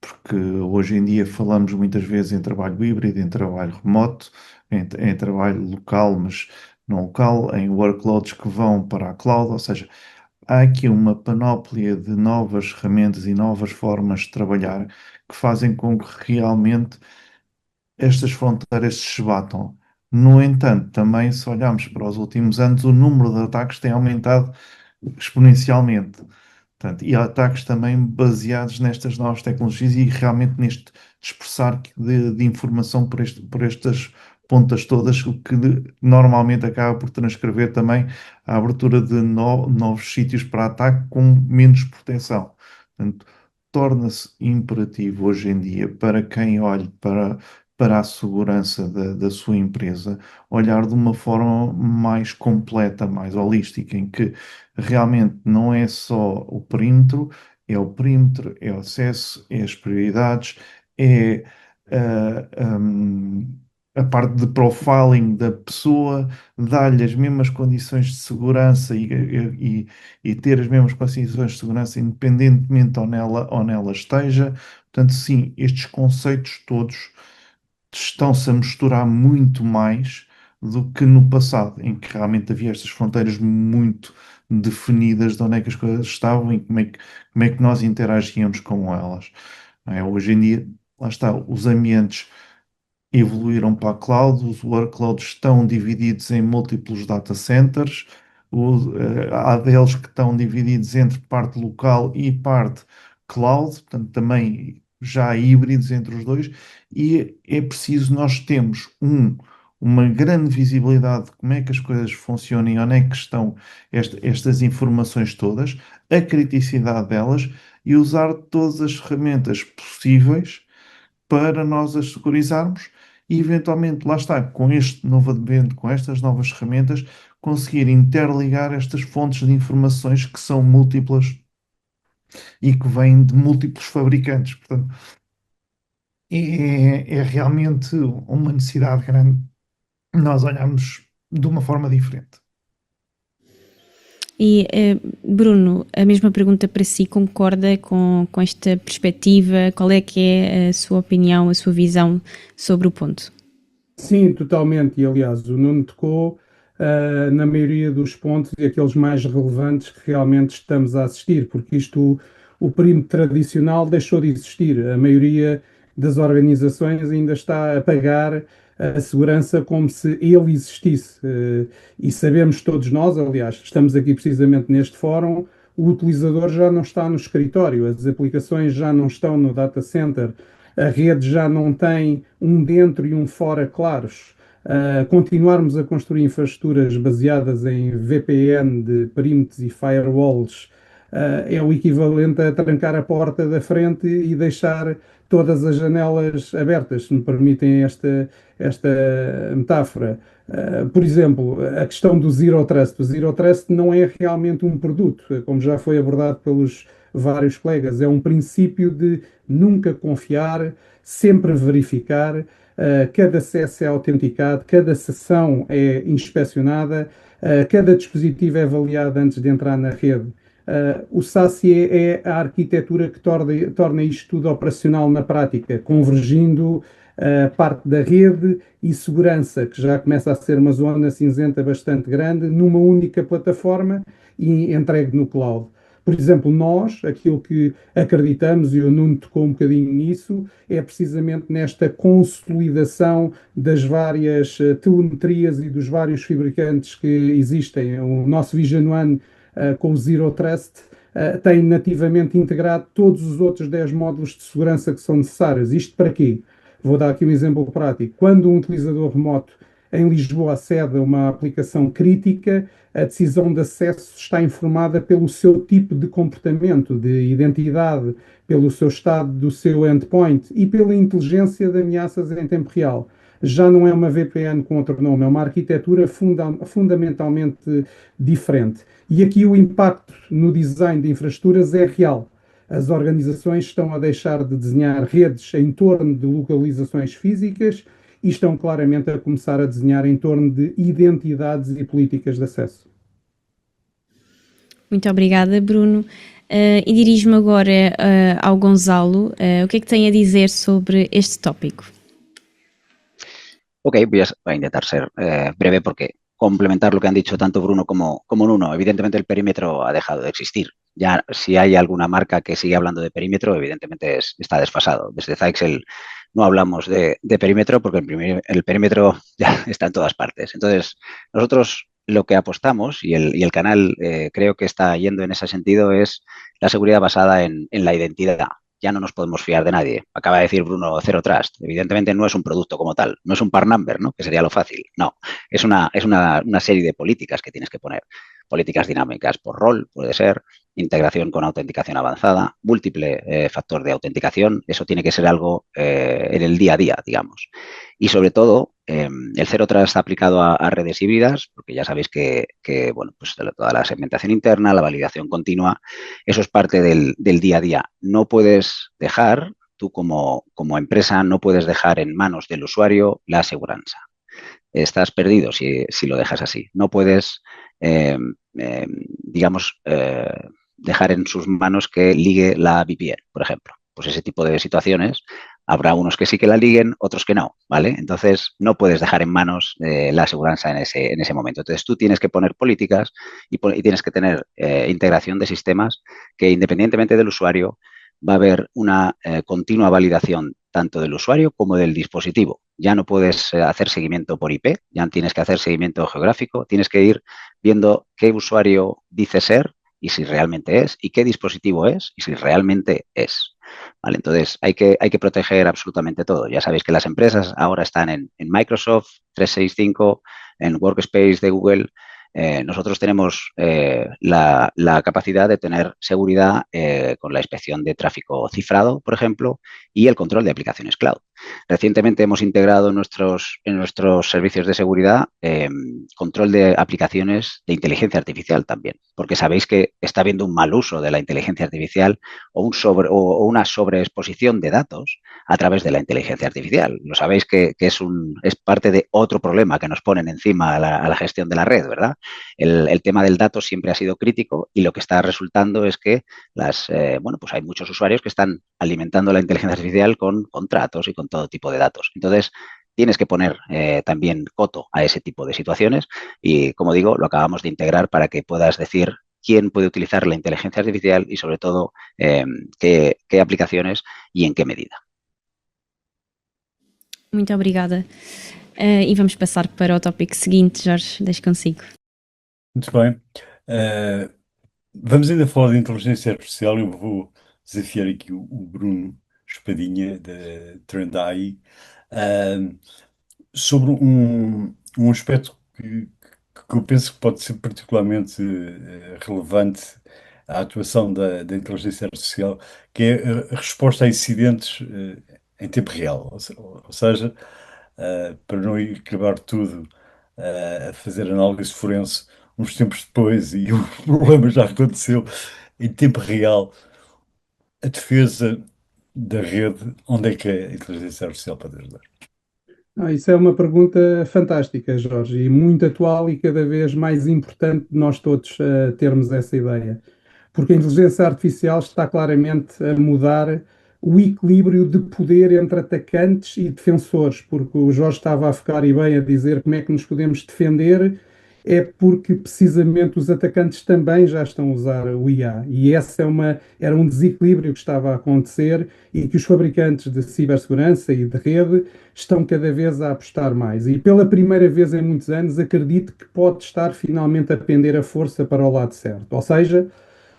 porque hoje em dia falamos muitas vezes em trabalho híbrido, em trabalho remoto, em trabalho local, mas não local, em workloads que vão para a cloud, ou seja, há aqui uma panóplia de novas ferramentas e novas formas de trabalhar que fazem com que realmente estas fronteiras se esbatam. No entanto, também se olharmos para os últimos anos, o número de ataques tem aumentado exponencialmente. Portanto, e há ataques também baseados nestas novas tecnologias e realmente neste dispersar de informação por estas pontas todas, o que normalmente acaba por transcrever também a abertura de novos sítios para ataque com menos proteção. Portanto, torna-se imperativo hoje em dia para quem olhe para a segurança da sua empresa, olhar de uma forma mais completa, mais holística, em que realmente não é só o perímetro, é o acesso, é as prioridades, é a parte de profiling da pessoa, dar-lhe as mesmas condições de segurança e ter as mesmas condições de segurança independentemente onde ela esteja. Portanto, sim, estes conceitos todos estão-se a misturar muito mais do que no passado, em que realmente havia estas fronteiras muito definidas de onde é que as coisas estavam e como é que nós interagíamos com elas. Não é? Hoje em dia, lá está, os ambientes evoluíram para a cloud, os workloads estão divididos em múltiplos data centers, há deles que estão divididos entre parte local e parte cloud, portanto também já há híbridos entre os dois, e é preciso nós termos uma grande visibilidade de como é que as coisas funcionam e onde é que estão estas informações todas, a criticidade delas e usar todas as ferramentas possíveis para nós as securizarmos e eventualmente, lá está, com este novo advento, com estas novas ferramentas, conseguir interligar estas fontes de informações que são múltiplas e que vêm de múltiplos fabricantes. Portanto, é realmente uma necessidade grande nós olharmos de uma forma diferente. E Bruno, a mesma pergunta para si, concorda com esta perspectiva? Qual é que é a sua opinião, a sua visão sobre o ponto? Sim, totalmente. E aliás, o Nuno tocou na maioria dos pontos e aqueles mais relevantes que realmente estamos a assistir, porque o perímetro tradicional deixou de existir. A maioria das organizações ainda está a pagar a segurança como se ele existisse. E sabemos todos nós, aliás, estamos aqui precisamente neste fórum, o utilizador já não está no escritório, as aplicações já não estão no data center, a rede já não tem um dentro e um fora claros. Continuarmos a construir infraestruturas baseadas em VPN de perímetros e firewalls é o equivalente a trancar a porta da frente e deixar todas as janelas abertas, se me permitem esta metáfora. Por exemplo, a questão do Zero Trust. O Zero Trust não é realmente um produto, como já foi abordado pelos vários colegas, é um princípio de nunca confiar, sempre verificar, cada acesso é autenticado, cada sessão é inspecionada, cada dispositivo é avaliado antes de entrar na rede. O SASE é a arquitetura que torna isto tudo operacional na prática, convergindo parte da rede e segurança, que já começa a ser uma zona cinzenta bastante grande, numa única plataforma e entregue no cloud. Por exemplo, nós, aquilo que acreditamos, e o Nuno tocou um bocadinho nisso, é precisamente nesta consolidação das várias telemetrias e dos vários fabricantes que existem. O nosso Vision One com o Zero Trust tem nativamente integrado todos os outros 10 módulos de segurança que são necessários. Isto para quê? Vou dar aqui um exemplo prático. Quando um utilizador remoto em Lisboa acede a uma aplicação crítica, a decisão de acesso está informada pelo seu tipo de comportamento, de identidade, pelo seu estado do seu endpoint e pela inteligência de ameaças em tempo real. Já não é uma VPN com outro nome, é uma arquitetura fundamentalmente diferente. E aqui o impacto no design de infraestruturas é real. As organizações estão a deixar de desenhar redes em torno de localizações físicas e estão claramente a começar a desenhar em torno de identidades e políticas de acesso. Muito obrigada, Bruno. E dirijo-me agora ao Gonzalo. O que é que tem a dizer sobre este tópico? Ok, voy a intentar ser breve porque complementar lo que han dicho tanto Bruno como Nuno. Evidentemente el perímetro ha dejado de existir. Ya si hay alguna marca que sigue hablando de perímetro, evidentemente está desfasado. Desde Zyxel no hablamos de perímetro porque el perímetro ya está en todas partes. Entonces, nosotros lo que apostamos y el canal creo que está yendo en ese sentido es la seguridad basada en la identidad. Ya no nos podemos fiar de nadie. Acaba de decir Bruno Zero Trust. Evidentemente no es un producto como tal, no es un part number, ¿no? Que sería lo fácil. No, es una serie de políticas que tienes que poner. Políticas dinámicas por rol, puede ser, integración con autenticación avanzada, múltiple factor de autenticación. Eso tiene que ser algo en el día a día, digamos. Y sobre todo, el Zero Trust está aplicado a redes híbridas, porque ya sabéis que bueno, pues toda la segmentación interna, la validación continua, eso es parte del día a día. No puedes dejar, tú como empresa, no puedes dejar en manos del usuario la seguridad. Estás perdido si lo dejas así. No puedes, digamos, dejar en sus manos que ligue la VPN, por ejemplo. Pues ese tipo de situaciones, habrá unos que sí que la liguen, otros que no, ¿vale? Entonces, no puedes dejar en manos la seguridad en ese momento. Entonces, tú tienes que poner políticas y tienes que tener integración de sistemas que, independientemente del usuario, va a haber una continua validación tanto del usuario como del dispositivo. Ya no puedes hacer seguimiento por IP, ya tienes que hacer seguimiento geográfico, tienes que ir viendo qué usuario dice ser y si realmente es, y qué dispositivo es y si realmente es. ¿Vale? Entonces, hay que proteger absolutamente todo. Ya sabéis que las empresas ahora están en Microsoft 365, en Workspace de Google. Nosotros tenemos la capacidad de tener seguridad con la inspección de tráfico cifrado, por ejemplo, y el control de aplicaciones cloud. Recientemente hemos integrado en nuestros servicios de seguridad control de aplicaciones de inteligencia artificial también, porque sabéis que está habiendo un mal uso de la inteligencia artificial o una sobreexposición de datos a través de la inteligencia artificial. Lo sabéis que es parte de otro problema que nos ponen encima a la gestión de la red, ¿verdad? El tema del dato siempre ha sido crítico y lo que está resultando es que bueno, pues hay muchos usuarios que están alimentando la inteligencia artificial con contratos y con todo tipo de datos. Entonces, tienes que poner también coto a ese tipo de situaciones y, como digo, lo acabamos de integrar para que puedas decir quién puede utilizar la inteligencia artificial y, sobre todo, qué aplicaciones y en qué medida. Muito obrigada. E vamos passar para o tópico seguinte, Jorge, deixo consigo. Muito bem. Vamos ainda falar de inteligência artificial. Eu vou desafiar aqui o Bruno espadinha da Trend AI, ah, sobre um aspecto que eu penso que pode ser particularmente relevante à atuação da inteligência artificial, que é a resposta a incidentes em tempo real. Ou seja, para não ir acabar tudo a fazer análise forense uns tempos depois e o problema já aconteceu em tempo real, a defesa da rede, onde é que a inteligência artificial pode ajudar? Isso é uma pergunta fantástica, Jorge, e muito atual e cada vez mais importante de nós todos termos essa ideia. Porque a inteligência artificial está claramente a mudar o equilíbrio de poder entre atacantes e defensores, porque o Jorge estava a focar e bem a dizer como é que nos podemos defender, é porque precisamente os atacantes também já estão a usar o IA. E era um desequilíbrio que estava a acontecer e que os fabricantes de cibersegurança e de rede estão cada vez a apostar mais. E pela primeira vez em muitos anos, acredito que pode estar finalmente a pender a força para o lado certo. Ou seja,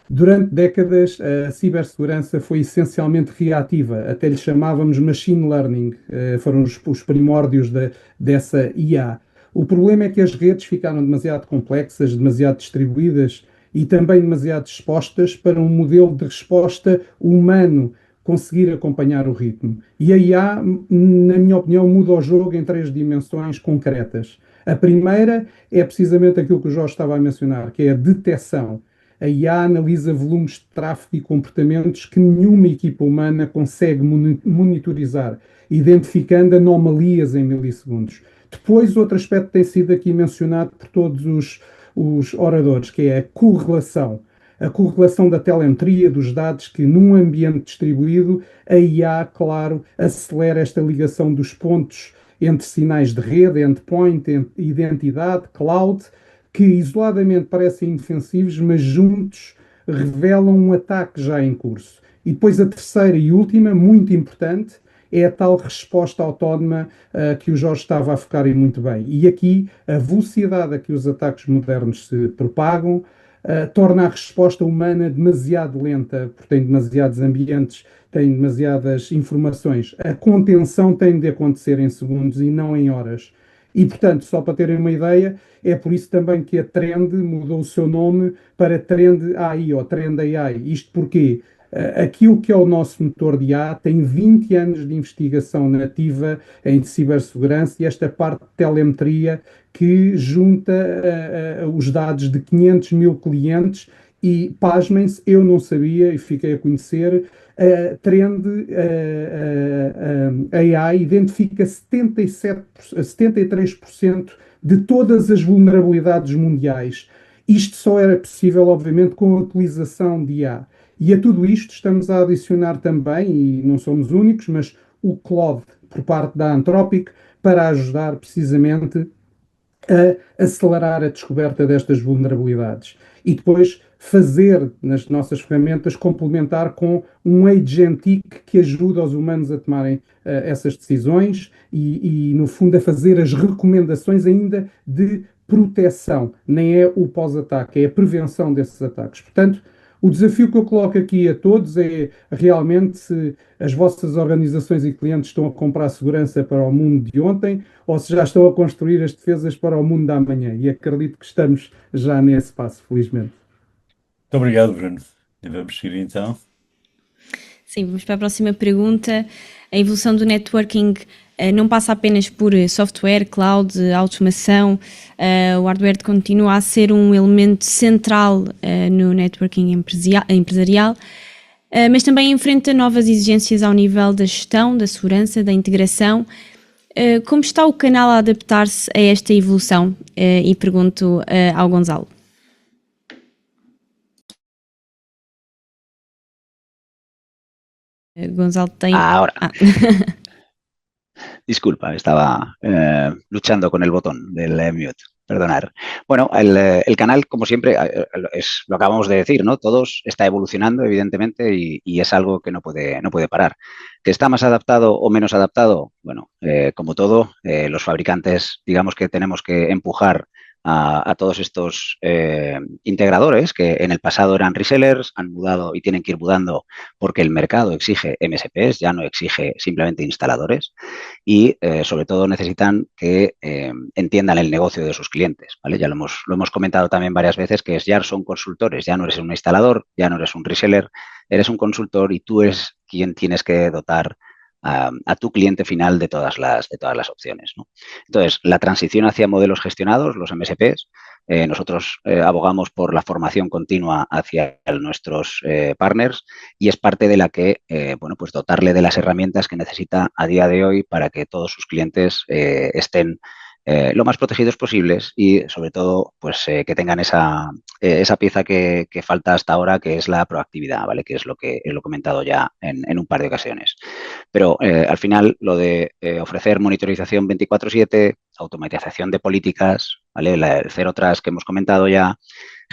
durante décadas, a cibersegurança foi essencialmente reativa, até lhe chamávamos machine learning, foram os primórdios dessa IA. O problema é que as redes ficaram demasiado complexas, demasiado distribuídas e também demasiado expostas para um modelo de resposta humano conseguir acompanhar o ritmo. E a IA, na minha opinião, muda o jogo em três dimensões concretas. A primeira é precisamente aquilo que o Jorge estava a mencionar, que é a detecção. A IA analisa volumes de tráfego e comportamentos que nenhuma equipa humana consegue monitorizar, identificando anomalias em milissegundos. Depois, outro aspecto que tem sido aqui mencionado por todos os oradores, que é a correlação. A correlação da telemetria, dos dados, que num ambiente distribuído, a IA, claro, acelera esta ligação dos pontos entre sinais de rede, endpoint, identidade, cloud, que isoladamente parecem indefensivos, mas juntos revelam um ataque já em curso. E depois a terceira e última, muito importante, é a tal resposta autónoma que o Jorge estava a focar em muito bem. E aqui a velocidade a que os ataques modernos se propagam torna a resposta humana demasiado lenta, porque tem demasiados ambientes, tem demasiadas informações. A contenção tem de acontecer em segundos e não em horas. E, portanto, só para terem uma ideia, é por isso também que a Trend mudou o seu nome para Trend AI ou Trend AI. Isto porque aquilo que é o nosso motor de IA tem 20 anos de investigação nativa em cibersegurança e esta parte de telemetria que junta os dados de 500 mil clientes e, pasmem-se, eu não sabia e fiquei a conhecer, a Trend AI identifica 73% de todas as vulnerabilidades mundiais. Isto só era possível, obviamente, com a utilização de IA. E a tudo isto estamos a adicionar também, e não somos únicos, mas o Claude, por parte da Anthropic, para ajudar precisamente a acelerar a descoberta destas vulnerabilidades. E depois fazer nas nossas ferramentas complementar com um agentic que ajuda os humanos a tomarem essas decisões e, no fundo, a fazer as recomendações ainda de proteção. Nem é o pós-ataque, é a prevenção desses ataques. Portanto, o desafio que eu coloco aqui a todos é realmente se as vossas organizações e clientes estão a comprar segurança para o mundo de ontem ou se já estão a construir as defesas para o mundo da amanhã. E acredito que estamos já nesse passo, felizmente. Muito obrigado, Bruno. E vamos seguir então. Sim, vamos para a próxima pergunta. A evolução do networking não passa apenas por software, cloud, automação. O hardware continua a ser um elemento central no networking empresarial, mas também enfrenta novas exigências ao nível da gestão, da segurança, da integração. Como está o canal a adaptar-se a esta evolução? E pergunto ao Gonzalo. Gonzalo tem... Ahora. Disculpa, estaba luchando con el botón del mute. Perdonar. Bueno, el canal, como siempre, lo acabamos de decir, ¿no? Todos está evolucionando, evidentemente, y es algo que no puede parar. ¿Que está más adaptado o menos adaptado? Bueno, como todo, los fabricantes, digamos que tenemos que empujar a todos estos integradores que en el pasado eran resellers, han mudado y tienen que ir mudando porque el mercado exige MSPs, ya no exige simplemente instaladores y sobre todo necesitan que entiendan el negocio de sus clientes, ¿vale? Ya lo hemos comentado también varias veces que ya son consultores, ya no eres un instalador, ya no eres un reseller, eres un consultor y tú eres quien tienes que dotar a tu cliente final de todas las opciones, ¿no? Entonces, la transición hacia modelos gestionados, los MSPs, nosotros abogamos por la formación continua hacia nuestros partners y es parte de la que, bueno, pues dotarle de las herramientas que necesita a día de hoy para que todos sus clientes estén lo más protegidos posibles y, sobre todo, pues que tengan esa pieza que falta hasta ahora, que es la proactividad, ¿vale? Que es lo que he comentado ya en un par de ocasiones. Pero al final lo de ofrecer monitorización 24/7, automatización de políticas, ¿vale? El Zero Trust que hemos comentado ya,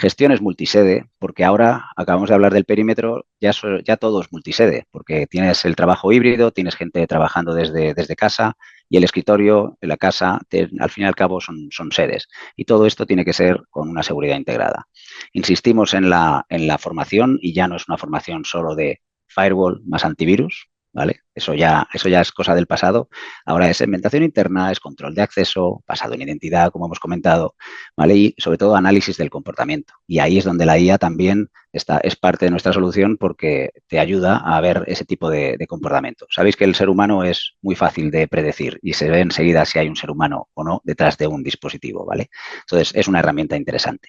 gestiones multisede, porque ahora acabamos de hablar del perímetro, ya todo es multisede, porque tienes el trabajo híbrido, tienes gente trabajando desde casa y el escritorio, la casa, al fin y al cabo son sedes. Y todo esto tiene que ser con una seguridad integrada. Insistimos en la formación y ya no es una formación solo de firewall más antivirus, ¿vale? Eso ya es cosa del pasado. Ahora es segmentación interna, es control de acceso, basado en identidad, como hemos comentado, ¿vale? Y sobre todo análisis del comportamiento. Y ahí es donde la IA también es parte de nuestra solución porque te ayuda a ver ese tipo de comportamiento. Sabéis que el ser humano es muy fácil de predecir y se ve enseguida si hay un ser humano o no detrás de un dispositivo, ¿vale? Entonces, es una herramienta interesante,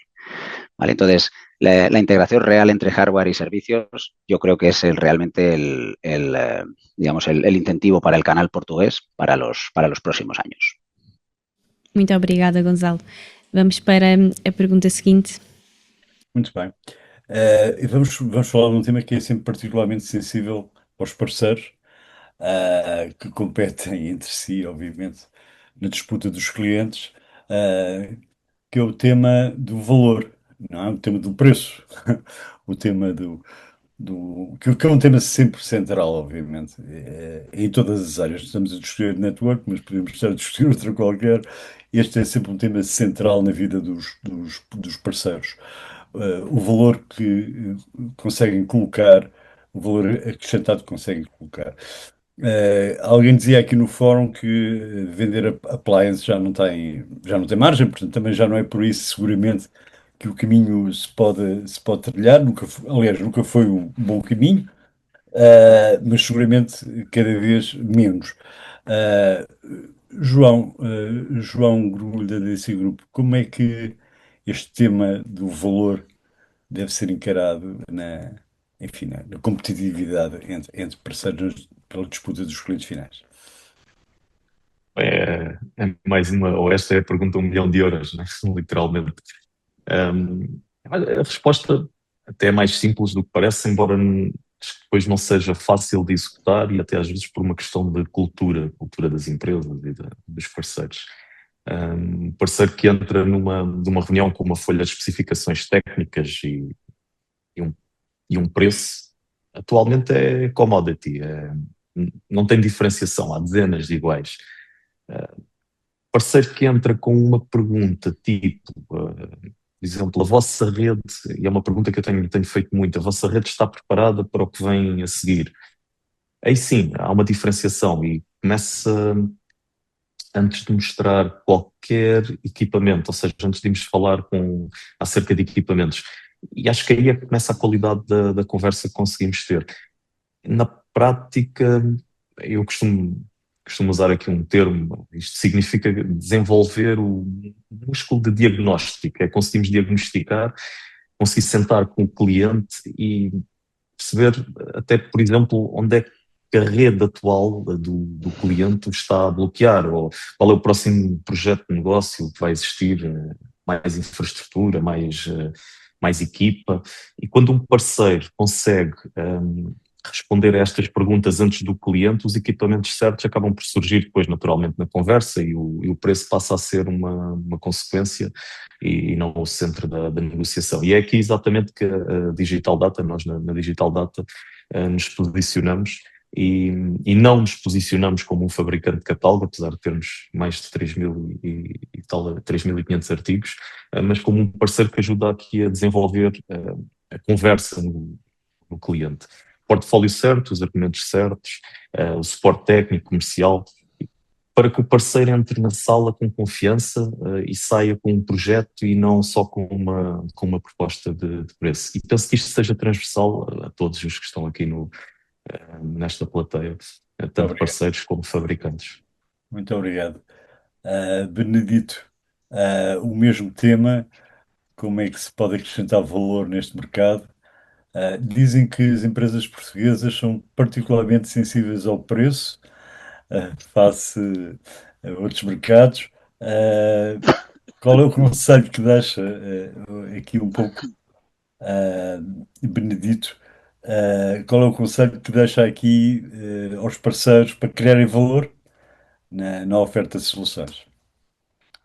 ¿vale? Entonces, la integración real entre hardware y servicios, yo creo que es realmente digamos, el incentivo para el canal portugués para los próximos años. Muito obrigada, Gonçalo. Vamos para a pergunta seguinte. Muito bem. E vamos falar de um tema que é sempre particularmente sensível aos parceiros, que competem entre si, obviamente, na disputa dos clientes, que é o tema do valor, não é? O tema do preço, o tema que é um tema sempre central, obviamente, em todas as áreas. Estamos a discutir network, mas podemos estar a discutir outra qualquer. Este é sempre um tema central na vida dos parceiros. O valor que conseguem colocar, o valor acrescentado que conseguem colocar. Alguém dizia aqui no fórum que vender appliance já não tem margem, portanto também já não é por isso seguramente que o caminho se pode trilhar, aliás, nunca foi um bom caminho, mas seguramente cada vez menos. João Grulho da DC Group, como é que este tema do valor deve ser encarado enfim, na competitividade entre parceiros pela disputa dos clientes finais? É mais uma, ou esta é a pergunta €1 milhão, né? Literalmente. A resposta até é mais simples do que parece, embora depois não seja fácil de executar e até às vezes por uma questão de cultura das empresas e dos parceiros. Um parceiro que entra numa reunião com uma folha de especificações técnicas e um preço, atualmente é commodity, não tem diferenciação, há dezenas de iguais. Parceiro que entra com uma pergunta tipo, por exemplo, a vossa rede, e é uma pergunta que eu tenho feito muito, a vossa rede está preparada para o que vem a seguir? Aí sim, há uma diferenciação e começa antes de mostrar qualquer equipamento, ou seja, antes de irmos falar acerca de equipamentos. E acho que aí é que começa a qualidade da conversa que conseguimos ter. Na prática, eu costumo usar aqui um termo, isto significa desenvolver o músculo de diagnóstico, conseguimos diagnosticar, conseguir sentar com o cliente e perceber até, por exemplo, onde é que a rede atual do cliente está a bloquear, ou qual é o próximo projeto de negócio que vai existir, mais infraestrutura, mais equipa. E quando um parceiro consegue responder a estas perguntas antes do cliente, os equipamentos certos acabam por surgir depois naturalmente na conversa e o preço passa a ser uma consequência e não o centro da negociação. E é aqui exatamente que a Digital Data, nós na Digital Data nos posicionamos e não nos posicionamos como um fabricante de catálogo, apesar de termos mais de 3.500 artigos, mas como um parceiro que ajuda aqui a desenvolver a conversa no cliente. Portfólio certo, os argumentos certos, o suporte técnico, comercial, para que o parceiro entre na sala com confiança e saia com um projeto e não só com uma proposta de preço. E penso que isto seja transversal a todos os que estão aqui nesta plateia, tanto parceiros como fabricantes. Muito obrigado. Benedito, o mesmo tema, como é que se pode acrescentar valor neste mercado? Dizem que as empresas portuguesas são particularmente sensíveis ao preço, face a outros mercados. Qual é o conselho que deixa aqui um pouco, Benedito? Qual é o conselho que deixa aqui aos parceiros para criarem valor na oferta de soluções?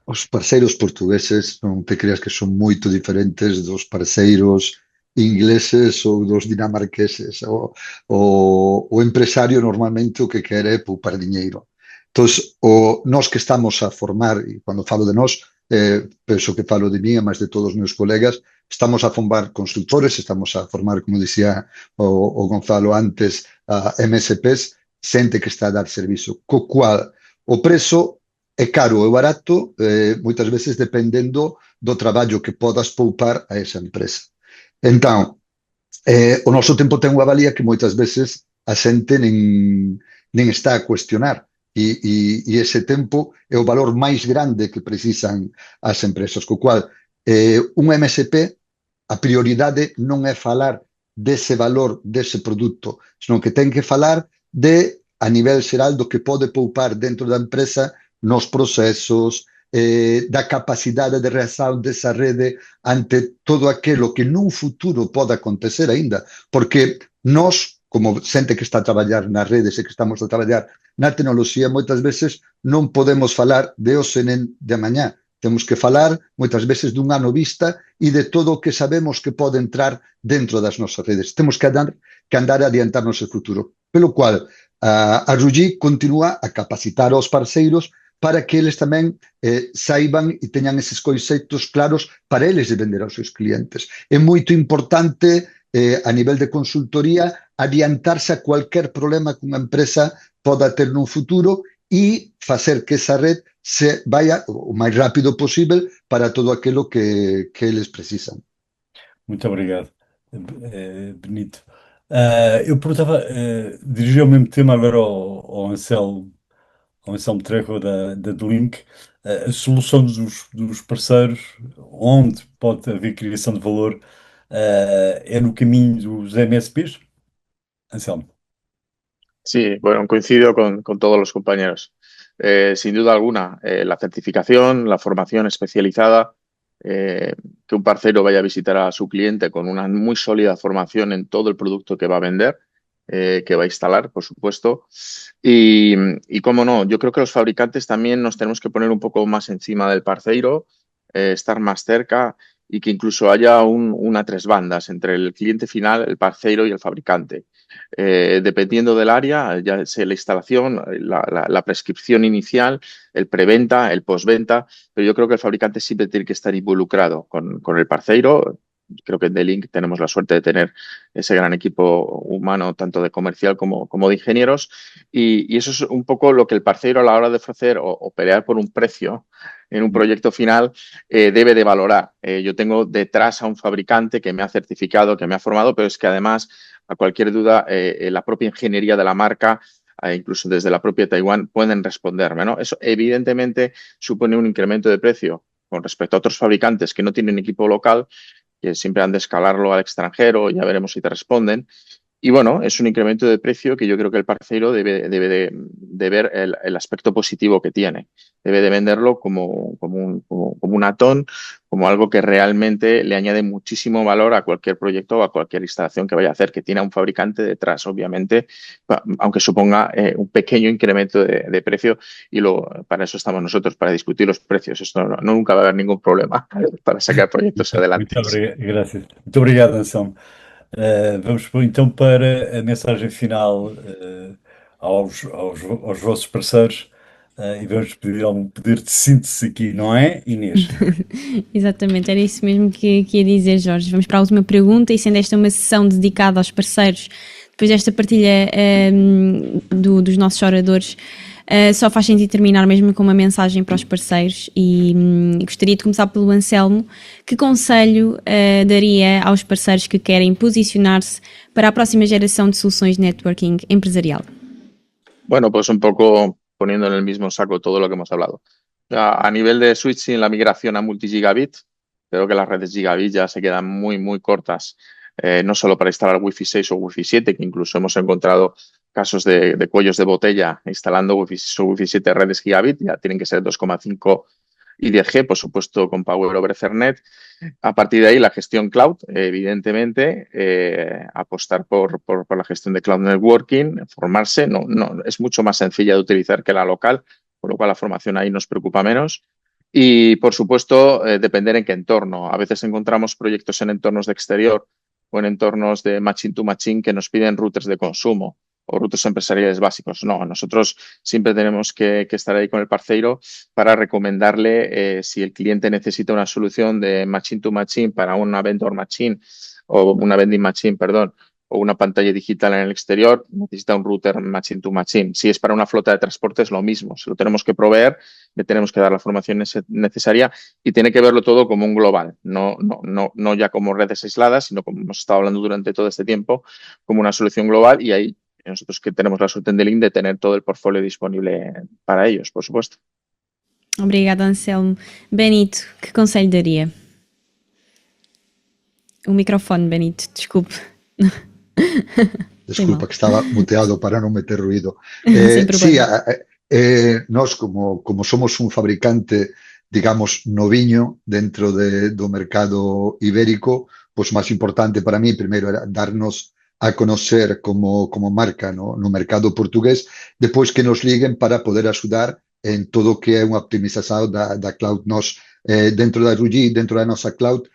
Os parceiros portugueses non te creas que son moito diferentes dos parceiros ingleses ou dos dinamarqueses. O empresario normalmente o que quere é poupar diñeiro. Entón, nós que estamos a formar, e cando falo de nós, penso que falo de mí e máis de todos os meus colegas, estamos a formar consultores, estamos a formar, como dicía o Gonzalo antes, a MSPs, xente que está a dar servizo, co cual o prezo é caro ou barato, moitas veces dependendo do traballo que podas poupar a esa empresa. Entón, o noso tempo ten unha valía que moitas veces a xente nin está a cuestionar, e ese tempo é o valor máis grande que precisan as empresas, co cual un MSP, a prioridade non é falar dese valor dese produto, senón que ten que falar a nivel xeral do que pode poupar dentro da empresa nos procesos, da capacidade de reação desa rede ante todo aquilo que nun futuro pode acontecer aínda, porque nós, como xente que está a traballar nas redes e que estamos a traballar na tecnoloxía, moitas veces non podemos falar de hoxe nen de mañá. Temos que falar moitas veces dun ano vista e de todo o que sabemos que pode entrar dentro das nosas redes. Temos que andar a adiantarnos o futuro. Pelo cual, a Ruggi continúa a capacitar aos parceiros para que eles tamén saiban e teñan eses conceptos claros para eles de vender aos seus clientes. É moito importante, a nivel de consultoría, adiantarse a cualquier problema que unha empresa poda ter nun futuro e facer que esa red se vaya o máis rápido posible para todo aquilo que eles precisan. Muito obrigado, Benito. Eu perguntava, dirigia o mesmo tema agora ao Anselmo Trejo da Link, a solução dos parceiros, onde pode haver criação de valor, é no caminho dos MSPs? Anselmo. Sí, bueno, coincido con todos los compañeros. Sin duda alguna, la certificación, la formación especializada, que un parcero vaya a visitar a su cliente con una muy sólida formación en todo el producto que va a vender, que va a instalar, por supuesto. Y cómo no, yo creo que los fabricantes también nos tenemos que poner un poco más encima del parceiro, estar más cerca y que incluso haya una tres bandas entre el cliente final, el parceiro y el fabricante. Dependiendo del área, ya sea la instalación, la prescripción inicial, el preventa, el postventa, pero yo creo que el fabricante siempre tiene que estar involucrado con el parceiro. Creo que en The Link tenemos la suerte de tener ese gran equipo humano, tanto de comercial como de ingenieros, y eso es un poco lo que el parceiro, a la hora de ofrecer o pelear por un precio en un proyecto final, debe de valorar. Yo tengo detrás a un fabricante que me ha certificado, que me ha formado, pero es que además, a cualquier duda, la propia ingeniería de la marca, incluso desde la propia Taiwán, pueden responderme, ¿no? Eso evidentemente supone un incremento de precio con respecto a otros fabricantes que no tienen equipo local, que siempre han de escalarlo al extranjero, ya veremos si te responden. Y bueno, es un incremento de precio que yo creo que el parceiro debe de ver el aspecto positivo que tiene. Debe de venderlo como un atón, como algo que realmente le añade muchísimo valor a cualquier proyecto o a cualquier instalación que vaya a hacer, que tiene a un fabricante detrás, obviamente, aunque suponga un pequeño incremento de precio, y para eso estamos nosotros, para discutir los precios. Esto nunca va a haber ningún problema para sacar proyectos adelante. Gracias. Muito obrigado, Anselmo. Vamos então para a mensagem final aos vossos parceiros e vamos pedir algum poder de síntese aqui, não é, Inês? Exatamente, era isso mesmo que ia dizer, Jorge. Vamos para a última pergunta e sendo esta uma sessão dedicada aos parceiros, depois desta partilha dos nossos oradores, só faz sentido terminar mesmo com uma mensagem para os parceiros e gostaria de começar pelo Anselmo. Que conselho daria aos parceiros que querem posicionar-se para a próxima geração de soluções de networking empresarial? Bueno, pues un poco poniendo en el mismo saco todo lo que hemos hablado. A nivel de switching, la migración a multi-gigabit, creo que las redes gigabit ya se quedan muy, muy cortas, no solo para instalar Wi-Fi 6 o Wi-Fi 7, que incluso hemos encontrado casos de cuellos de botella instalando Wi-Fi 6 o Wi-Fi 7 redes gigabit, ya tienen que ser 2,5 y 10G, por supuesto, con Power over Ethernet. A partir de ahí, la gestión cloud, evidentemente, apostar por la gestión de cloud networking, formarse, no, es mucho más sencilla de utilizar que la local, por lo cual la formación ahí nos preocupa menos. Y, por supuesto, depender en qué entorno. A veces encontramos proyectos en entornos de exterior o en entornos de machine to machine que nos piden routers de consumo o rutas empresariales básicos. No, nosotros siempre tenemos que estar ahí con el parceiro para recomendarle si el cliente necesita una solución de machine to machine para una vendor machine o una vending machine, perdón, o una pantalla digital en el exterior, necesita un router machine to machine. Si es para una flota de transporte es lo mismo, se lo tenemos que proveer, le tenemos que dar la formación necesaria y tiene que verlo todo como un global, no ya como redes aisladas, sino como hemos estado hablando durante todo este tiempo, como una solución global y ahí nosotros que tenemos la suerte en The Link de tener todo el portfolio disponible para ellos, por supuesto. Obrigada, Anselmo. Benito, que conselho daria? O microfone, Benito, desculpe. Desculpa, que estaba muteado para no meter ruido. Sí, nos como somos un fabricante, digamos, noviño dentro do mercado ibérico, pues más importante para mí, primeiro, era darnos a conocer como marca no mercado portugués, depois que nos liguen para poder axudar en todo o que é unha optimización da cloud. Nos, dentro da Ruggi, dentro da nosa cloud,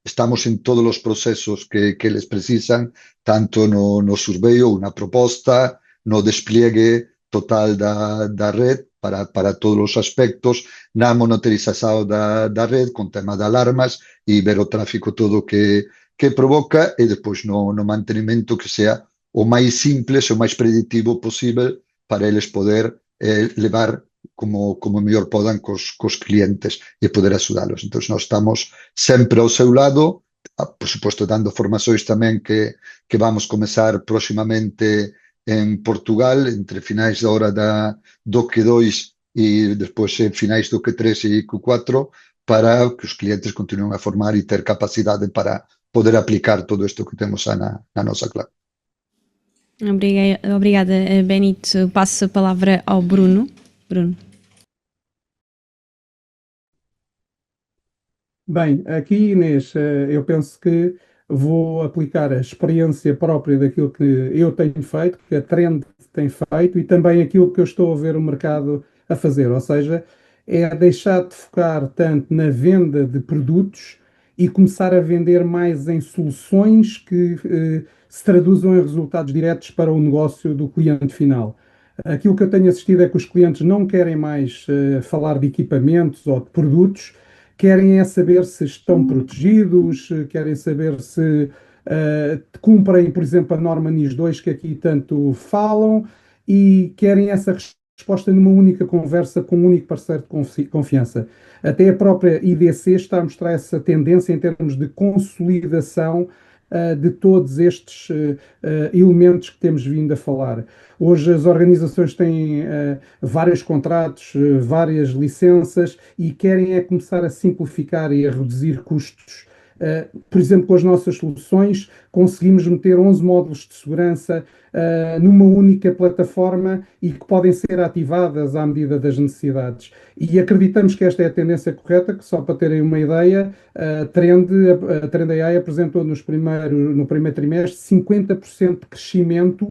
estamos en todos os procesos que eles precisan, tanto no surveio, na proposta, no despliegue total da red para todos os aspectos, na monitorización da red, con tema de alarmas e ver o tráfico todo que provoca e depois no mantenimento que sea o máis simples, o máis predictivo posible para eles poder levar como mellor podan cos clientes e poder axudalos. Entón, nós estamos sempre ao seu lado, por suposto, dando formacións tamén que vamos comezar próximamente en Portugal, entre finais da hora do Q2 e despois en finais do Q3 e Q4, para que os clientes continuen a formar e ter capacidade para poder aplicar todo isto que temos na nossa cloud. Obrigada, Benito. Passo a palavra ao Bruno. Bruno. Bem, aqui, Inês, eu penso que vou aplicar a experiência própria daquilo que eu tenho feito, que a Trend tem feito, e também aquilo que eu estou a ver o mercado a fazer, ou seja, é deixar de focar tanto na venda de produtos e começar a vender mais em soluções que se traduzam em resultados diretos para o negócio do cliente final. Aquilo que eu tenho assistido é que os clientes não querem mais falar de equipamentos ou de produtos, querem é saber se estão protegidos, querem saber se cumprem, por exemplo, a norma NIS 2 que aqui tanto falam e querem essa resposta numa única conversa com um único parceiro de confiança. Até a própria IDC está a mostrar essa tendência em termos de consolidação de todos estes elementos que temos vindo a falar. Hoje as organizações têm vários contratos, várias licenças e querem é começar a simplificar e a reduzir custos. Por exemplo, com as nossas soluções conseguimos meter 11 módulos de segurança numa única plataforma e que podem ser ativadas à medida das necessidades. E acreditamos que esta é a tendência correta, que só para terem uma ideia, a Trend AI apresentou no primeiro trimestre 50% de crescimento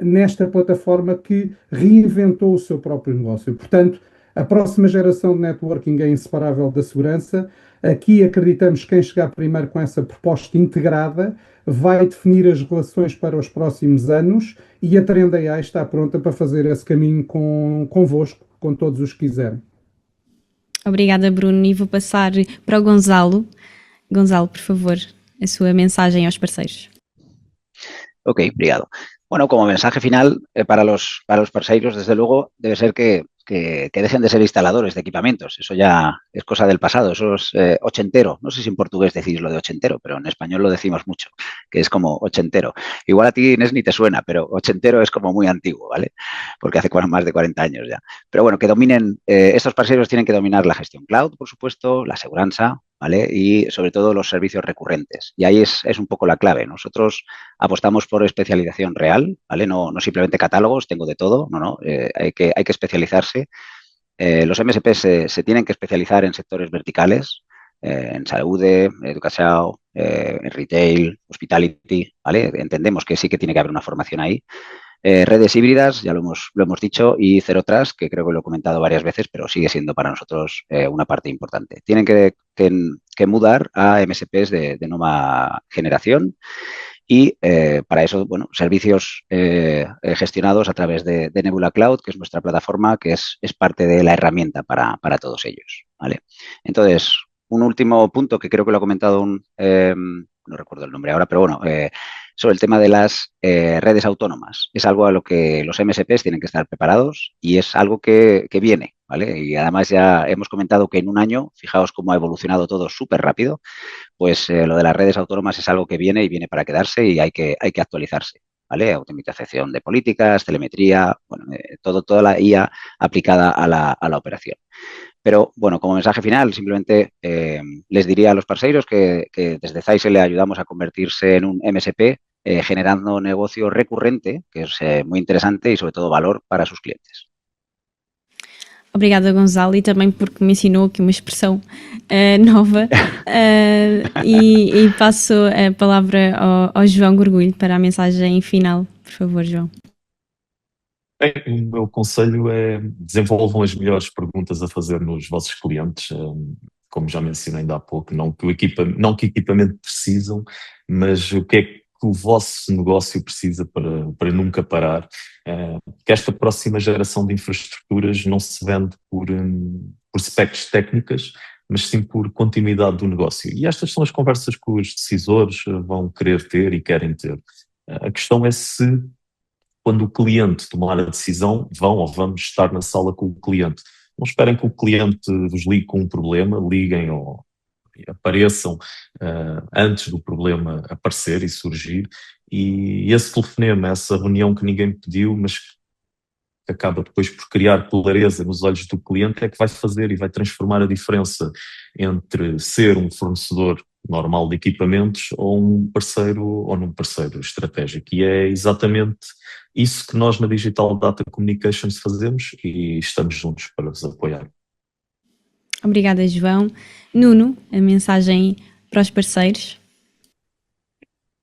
nesta plataforma que reinventou o seu próprio negócio. Portanto, a próxima geração de networking é inseparável da segurança. Aqui acreditamos que quem chegar primeiro com essa proposta integrada vai definir as relações para os próximos anos e a Trend AI está pronta para fazer esse caminho convosco, com todos os que quiserem. Obrigada, Bruno, e vou passar para o Gonzalo. Gonzalo, por favor, a sua mensagem aos parceiros. Ok, obrigado. Bueno, como mensaje final para los parceiros, desde luego, debe ser que dejen de ser instaladores de equipamientos. Eso ya es cosa del pasado, eso es ochentero. No sé si en portugués decís lo de ochentero, pero en español lo decimos mucho, que es como ochentero. Igual a ti, Inés, ni te suena, pero ochentero es como muy antiguo, ¿vale? Porque hace más de 40 años ya. Pero bueno, que dominen, estos parceiros tienen que dominar la gestión cloud, por supuesto, la seguridad, ¿vale? Y sobre todo los servicios recurrentes. Y ahí es un poco la clave. Nosotros apostamos por especialización real, ¿vale? No simplemente catálogos, tengo de todo, no. Hay que especializarse. Los MSP se tienen que especializar en sectores verticales, en salud, educación, en retail, hospitality, ¿vale? Entendemos que sí que tiene que haber una formación ahí. Redes híbridas, ya lo hemos dicho, y Zero Trust, que creo que lo he comentado varias veces, pero sigue siendo para nosotros una parte importante. Tienen que mudar a MSPs de nueva generación y para eso, bueno, servicios gestionados a través de Nebula Cloud, que es nuestra plataforma, que es parte de la herramienta para todos ellos, ¿vale? Entonces, un último punto que creo que lo ha comentado no recuerdo el nombre ahora, pero bueno, sobre el tema de las redes autónomas. Es algo a lo que los MSPs tienen que estar preparados y es algo que viene, ¿vale? Y además ya hemos comentado que en un año, fijaos cómo ha evolucionado todo súper rápido, pues lo de las redes autónomas es algo que viene y viene para quedarse y hay que actualizarse, ¿vale? Automatización de políticas, telemetría, bueno, toda la IA aplicada a la operación. Pero, bueno, como mensaje final, simplemente les diría a los parceiros que desde Zaise le ayudamos a convertirse en un MSP generando negocio recurrente, que es muy interesante y sobre todo valor para sus clientes. Obrigada, Gonzalo, e também porque me ensinou aqui uma expressão nova. E passo a palavra ao João Gorgulho para a mensagem final. Por favor, João. Bem, o meu conselho é desenvolvam as melhores perguntas a fazer nos vossos clientes, como já mencionei ainda há pouco, não que equipamento precisam, mas o que é que o vosso negócio precisa para nunca parar. Que esta próxima geração de infraestruturas não se vende por specs técnicas, mas sim por continuidade do negócio. E estas são as conversas que os decisores vão querer ter e querem ter. A questão é se, quando o cliente tomar a decisão, vão ou vamos estar na sala com o cliente. Não esperem que o cliente vos ligue com um problema, liguem ou apareçam antes do problema aparecer e surgir. E esse telefonema, essa reunião que ninguém pediu, mas que acaba depois por criar clareza nos olhos do cliente, é que vai fazer e vai transformar a diferença entre ser um fornecedor normal de equipamentos ou num parceiro estratégico. E é exatamente isso que nós na Digital Data Communications fazemos e estamos juntos para vos apoiar. Obrigada, João. Nuno, a mensagem para os parceiros.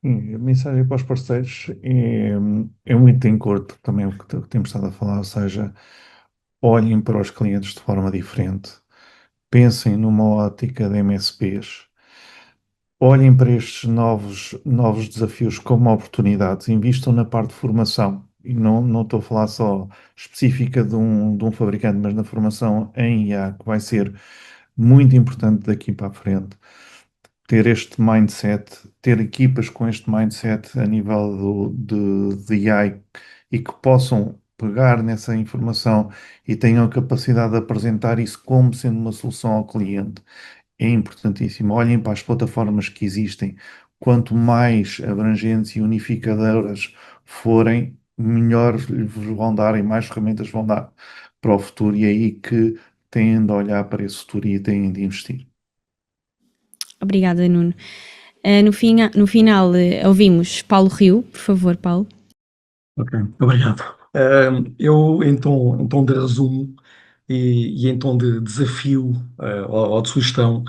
A mensagem para os parceiros é muito em curto também o que temos estado a falar, ou seja, olhem para os clientes de forma diferente, pensem numa ótica de MSPs, olhem para estes novos desafios como oportunidades, invistam na parte de formação. E não estou a falar só específica de um fabricante, mas na formação em IA, que vai ser muito importante daqui para a frente. Ter este mindset, ter equipas com este mindset a nível de AI e que possam pegar nessa informação e tenham a capacidade de apresentar isso como sendo uma solução ao cliente. É importantíssimo. Olhem para as plataformas que existem. Quanto mais abrangentes e unificadoras forem, melhor vos vão dar e mais ferramentas vão dar para o futuro. E é aí que têm de olhar para esse futuro e têm de investir. Obrigada, Nuno. No final, ouvimos Paulo Rio. Por favor, Paulo. Ok, obrigado. Eu, em tom de resumo e em tom de desafio ou de sugestão,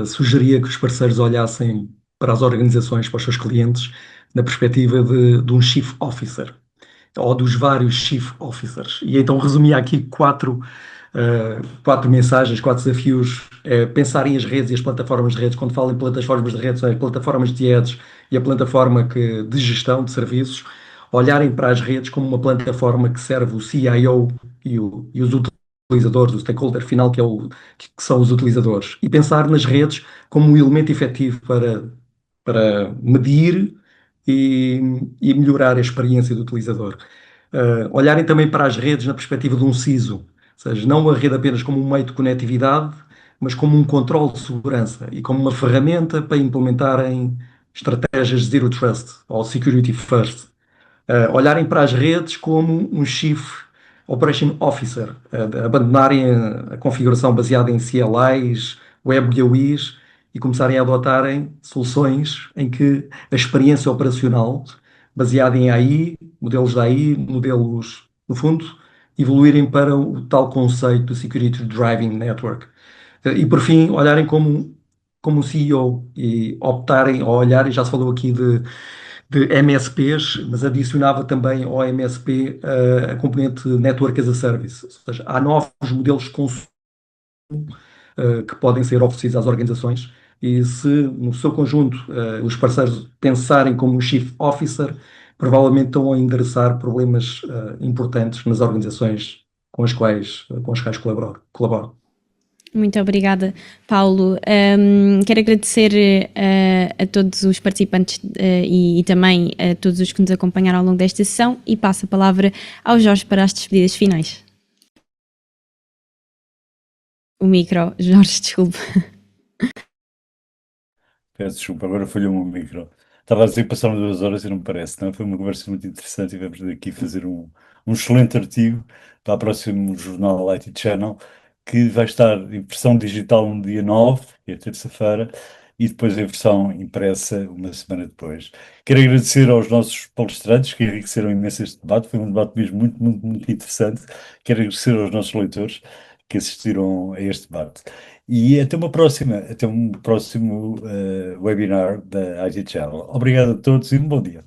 sugeria que os parceiros olhassem para as organizações, para os seus clientes, na perspectiva de um Chief Officer, ou dos vários Chief Officers. E então resumia aqui quatro quatro mensagens, quatro desafios. Pensarem as redes e as plataformas de redes. Quando falo em plataformas de redes, é plataformas de ads e a plataforma de gestão de serviços. Olharem para as redes como uma plataforma que serve o CIO e os utilizadores, o stakeholder final, que são os utilizadores. E pensar nas redes como um elemento efetivo para medir e melhorar a experiência do utilizador. Olharem também para as redes na perspectiva de um CISO, ou seja, não a rede apenas como um meio de conectividade, mas como um controle de segurança e como uma ferramenta para implementarem estratégias de Zero Trust ou Security First. Olharem para as redes como um Chief Operation Officer, abandonarem a configuração baseada em CLIs, Web GUIs e começarem a adotarem soluções em que a experiência operacional, baseada em AI, modelos de AI, modelos, no fundo, evoluírem para o tal conceito de Security Driving Network. E por fim, olharem como CEO e optarem, ou olharem, já se falou aqui de MSPs, mas adicionava também ao MSP a componente Network as a Service. Ou seja, há novos modelos de consumo que podem ser oferecidos às organizações e se no seu conjunto os parceiros pensarem como um Chief Officer, provavelmente estão a endereçar problemas importantes nas organizações com as quais colaboram. Muito obrigada, Paulo. Quero agradecer a todos os participantes e também a todos os que nos acompanharam ao longo desta sessão e passo a palavra ao Jorge para as despedidas finais. O micro, Jorge, desculpe. Peço desculpa, agora falhou-me o micro. Estava a dizer que passaram 2 horas e não me parece, não? Foi uma conversa muito interessante e vamos daqui fazer um excelente artigo para o próximo jornal IT Channel, que vai estar em versão digital no dia 9, que é terça-feira, e depois em versão impressa uma semana depois. Quero agradecer aos nossos palestrantes que enriqueceram imenso este debate, foi um debate mesmo muito, muito, muito interessante. Quero agradecer aos nossos leitores que assistiram a este debate. E até um próximo webinar da IT Channel. Obrigado a todos e um bom dia.